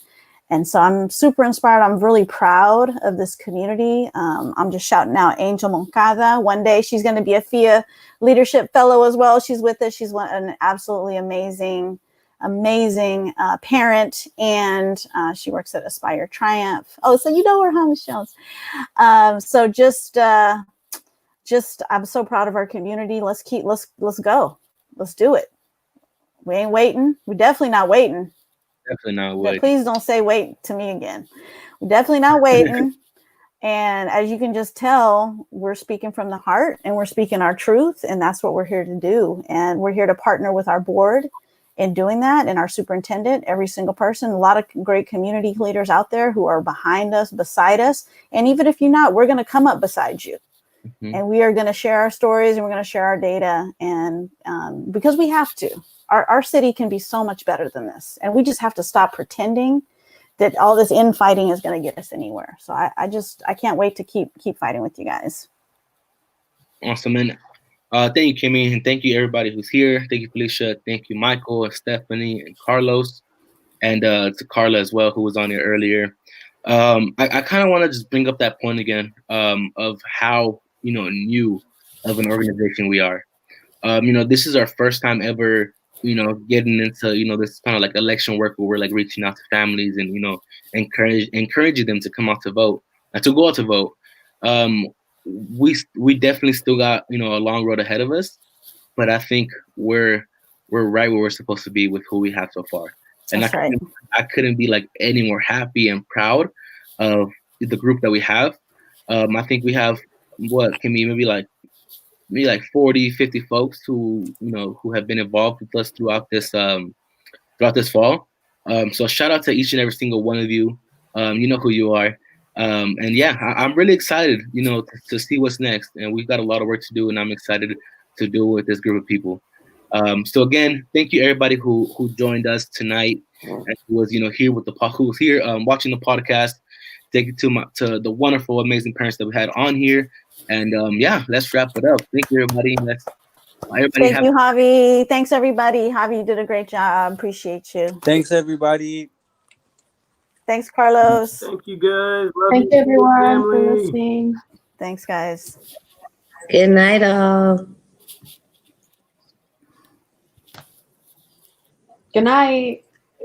And so I'm super inspired. I'm really proud of this community. I'm just shouting out Angel Moncada. One day she's going to be a FIA leadership fellow as well. She's with us. She's an absolutely amazing parent. And she works at Aspire Triumph. Oh, so you know her, huh, Michelle? So just I'm so proud of our community. Let's go. Let's do it. We ain't waiting. We're definitely not waiting. Definitely not waiting. Please don't say wait to me again. We're definitely not waiting. And as you can just tell, we're speaking from the heart and we're speaking our truth. And that's what we're here to do. And we're here to partner with our board in doing that, and our superintendent, every single person, a lot of great community leaders out there who are behind us, beside us. And even if you're not, we're going to come up beside you. Mm-hmm. And we are going to share our stories and we're going to share our data. And because we have to. Our city can be so much better than this. And we just have to stop pretending that all this infighting is going to get us anywhere. So I can't wait to keep fighting with you guys. Awesome. And thank you, Kimmy. And thank you, everybody who's here. Thank you, Felicia. Thank you, Michael, Stephanie, and Carlos. And to Carla as well, who was on here earlier. I kind of want to just bring up that point again of how, new of an organization we are. This is our first time ever getting into, this kind of like election work where we're like reaching out to families and, encouraging them to come out to vote, to go out to vote. We definitely still got, a long road ahead of us, but I think we're right where we're supposed to be with who we have so far. And That's right. I couldn't be like any more happy and proud of the group that we have. I think we have maybe like 40, 50 folks who have been involved with us throughout this fall. So shout out to each and every single one of you. You know who you are. And yeah, I'm really excited, to see what's next. And we've got a lot of work to do, and I'm excited to do it with this group of people. So again, thank you everybody who joined us tonight and who was here who was here watching the podcast. Thank you to the wonderful, amazing parents that we had on here. And yeah, let's wrap it up. Thank you, everybody. Thank you, Javi. Thanks, everybody. Javi, you did a great job. Appreciate you. Thanks, everybody. Thanks, Carlos. Thank you, guys. Love Thank you, everyone, for family. listening. Thanks, guys. Good night, all. Good night.